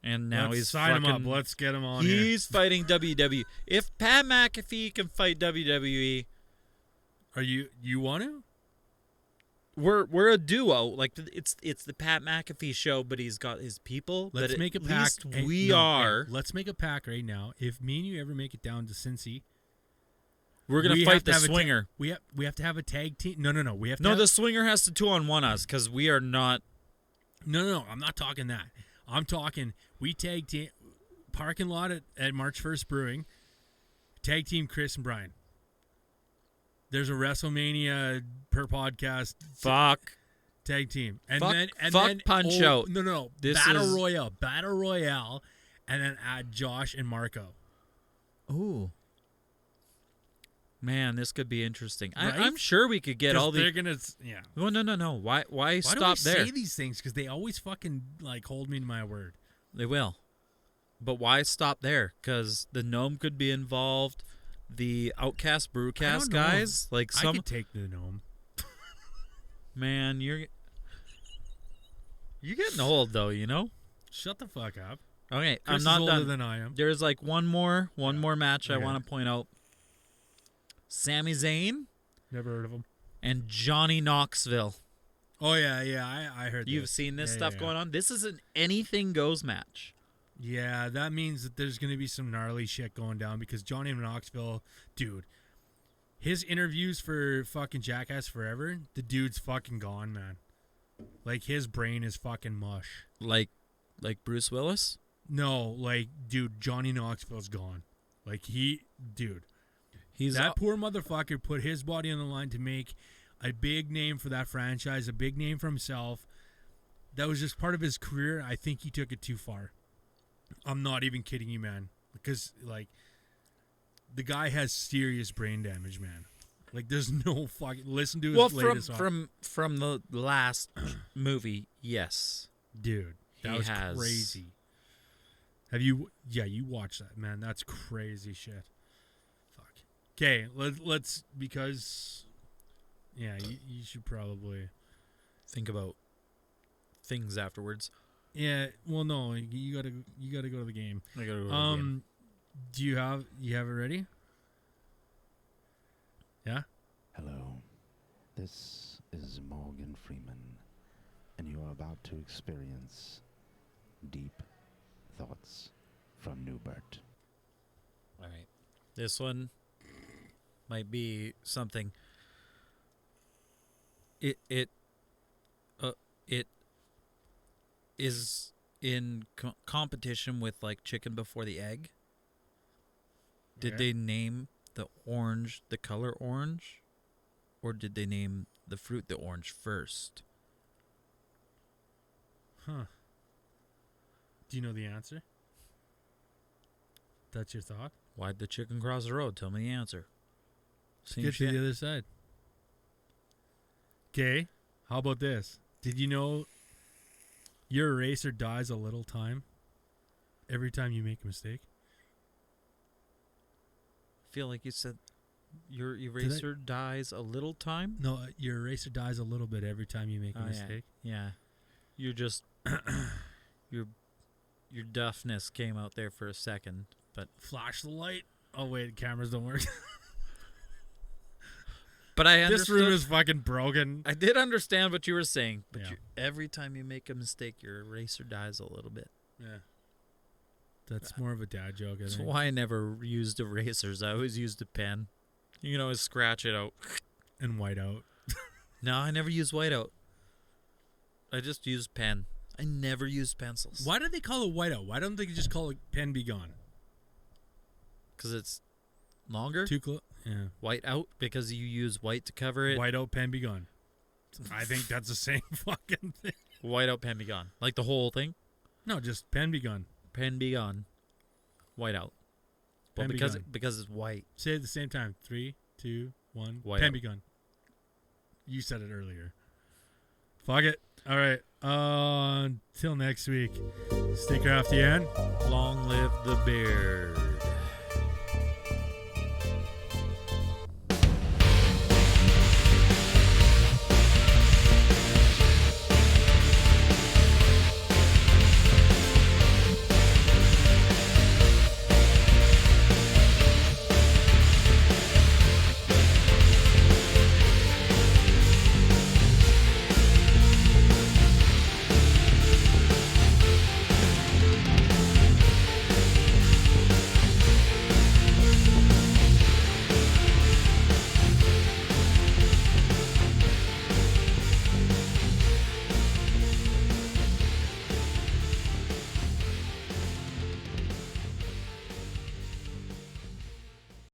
Speaker 2: And now
Speaker 1: Let's
Speaker 2: he's
Speaker 1: sign him up.
Speaker 2: fucking-
Speaker 1: Let's get him on here.
Speaker 2: He's fighting WWE. If Pat McAfee can fight WWE,
Speaker 1: Are you want to?
Speaker 2: we're a duo. Like it's the Pat McAfee show, but he's got his people.
Speaker 1: Let's
Speaker 2: but
Speaker 1: make a
Speaker 2: at
Speaker 1: pact.
Speaker 2: least
Speaker 1: Hey,
Speaker 2: we
Speaker 1: no,
Speaker 2: are.
Speaker 1: yeah, let's make a pact right now. If me and you ever make it down to Cincy,
Speaker 2: We're gonna
Speaker 1: we
Speaker 2: fight
Speaker 1: have to
Speaker 2: the
Speaker 1: have a
Speaker 2: swinger.
Speaker 1: we have to have a tag team. No. We have to
Speaker 2: No,
Speaker 1: have,
Speaker 2: the swinger has to 2-on-1 us because we are not.
Speaker 1: No. I'm not talking that. I'm talking we tag team parking lot at March 1st Brewing. Tag team Chris and Brian. There's a WrestleMania per podcast
Speaker 2: Fuck.
Speaker 1: tag team, and
Speaker 2: Fuck-
Speaker 1: then
Speaker 2: fuck Punch Out.
Speaker 1: No.
Speaker 2: This
Speaker 1: Battle
Speaker 2: is-
Speaker 1: Royale, and then add Josh and Marco.
Speaker 2: Ooh. Man, this could be interesting.
Speaker 1: Right?
Speaker 2: I'm sure we could get
Speaker 1: 'Cause
Speaker 2: all the.
Speaker 1: they're gonna yeah.
Speaker 2: Oh, no. Why
Speaker 1: Why do
Speaker 2: stop
Speaker 1: we
Speaker 2: there?
Speaker 1: say these things? Because they always fucking like hold me to my word.
Speaker 2: They will. But why stop there? Because the Gnome could be involved. The Outcast
Speaker 1: I
Speaker 2: Brewcast
Speaker 1: don't know.
Speaker 2: guys, like
Speaker 1: I
Speaker 2: some
Speaker 1: could take the gnome.
Speaker 2: man, you're getting old though, you know.
Speaker 1: Shut the fuck up.
Speaker 2: Okay,
Speaker 1: Chris
Speaker 2: I'm not
Speaker 1: is older
Speaker 2: done.
Speaker 1: than I am.
Speaker 2: There's like one more match I
Speaker 1: Okay.
Speaker 2: want to point out. Sami Zayn
Speaker 1: Never heard of him.
Speaker 2: and Johnny Knoxville.
Speaker 1: Oh yeah. I heard.
Speaker 2: You've
Speaker 1: this.
Speaker 2: seen this
Speaker 1: Yeah,
Speaker 2: stuff
Speaker 1: yeah.
Speaker 2: going on. This is an anything goes match.
Speaker 1: Yeah, that means that there's gonna be some gnarly shit going down because Johnny Knoxville, dude, his interviews for fucking Jackass Forever, the dude's fucking gone, man. Like his brain is fucking mush.
Speaker 2: Like Bruce Willis.
Speaker 1: No, like, dude, Johnny Knoxville's gone. Like dude.
Speaker 2: He's
Speaker 1: That poor motherfucker put his body on the line to make a big name for that franchise, a big name for himself. That was just part of his career. I think he took it too far. I'm not even kidding you, man. Because, like, the guy has serious brain damage, man. Like, there's no fucking... Listen to his latest song.
Speaker 2: from the last movie, yes.
Speaker 1: Dude, that
Speaker 2: He
Speaker 1: was
Speaker 2: has-
Speaker 1: crazy. Have you... Yeah, you watched that, man. That's crazy shit. Fuck. Okay, let's... Because... Yeah, you should probably...
Speaker 2: Think about things afterwards.
Speaker 1: Yeah, well, no, you gotta go to the game.
Speaker 2: I gotta go.
Speaker 1: Do you have it ready? Yeah.
Speaker 4: Hello, this is Morgan Freeman, and you are about to experience deep thoughts from Newbert.
Speaker 2: All right. This one might be something. It is in competition with like Chicken Before the Egg. Did
Speaker 1: Okay.
Speaker 2: they name the orange the color orange, or did they name the fruit the orange first?
Speaker 1: Huh. Do you know the answer? That's your thought?
Speaker 2: Why'd the chicken cross the road? Tell me the answer. Same
Speaker 1: Get
Speaker 2: shit.
Speaker 1: to the other side. Okay. How about this? Did you know your eraser dies a little time every time you make a mistake?
Speaker 2: Feel like you said your eraser dies a little time.
Speaker 1: No, your eraser dies a little bit every time you make a
Speaker 2: Oh, yeah.
Speaker 1: mistake.
Speaker 2: Yeah, you're just your duffness came out there for a second, but
Speaker 1: Flash the light. Oh wait, cameras don't work.
Speaker 2: I
Speaker 1: This room
Speaker 2: understood.
Speaker 1: is fucking broken.
Speaker 2: I did understand what you were saying, but
Speaker 1: Yeah.
Speaker 2: every time you make a mistake, your eraser dies a little bit.
Speaker 1: Yeah. That's more of a dad joke, I
Speaker 2: That's
Speaker 1: think.
Speaker 2: why I never used erasers. I always used a pen. You can always scratch it out.
Speaker 1: And whiteout.
Speaker 2: No, I never used whiteout. I just used pen. I never used pencils.
Speaker 1: Why do they call it whiteout? Why don't they just call it pen be gone?
Speaker 2: Because it's longer.
Speaker 1: Too close. Yeah.
Speaker 2: White out because you use white to cover it.
Speaker 1: Whiteout, pen be gone. I think that's the same fucking thing.
Speaker 2: White out, pen be gone. Like the whole thing.
Speaker 1: No, just pen be gone.
Speaker 2: Pen be gone. White out. Well,
Speaker 1: Pen be
Speaker 2: because
Speaker 1: gone.
Speaker 2: because it's white.
Speaker 1: Say it at the same time. 3, 2, 1.
Speaker 2: White
Speaker 1: pen
Speaker 2: out.
Speaker 1: be gone. You said it earlier. Fuck it. All right. Till next week. Stay crafty and
Speaker 2: Long live the beer.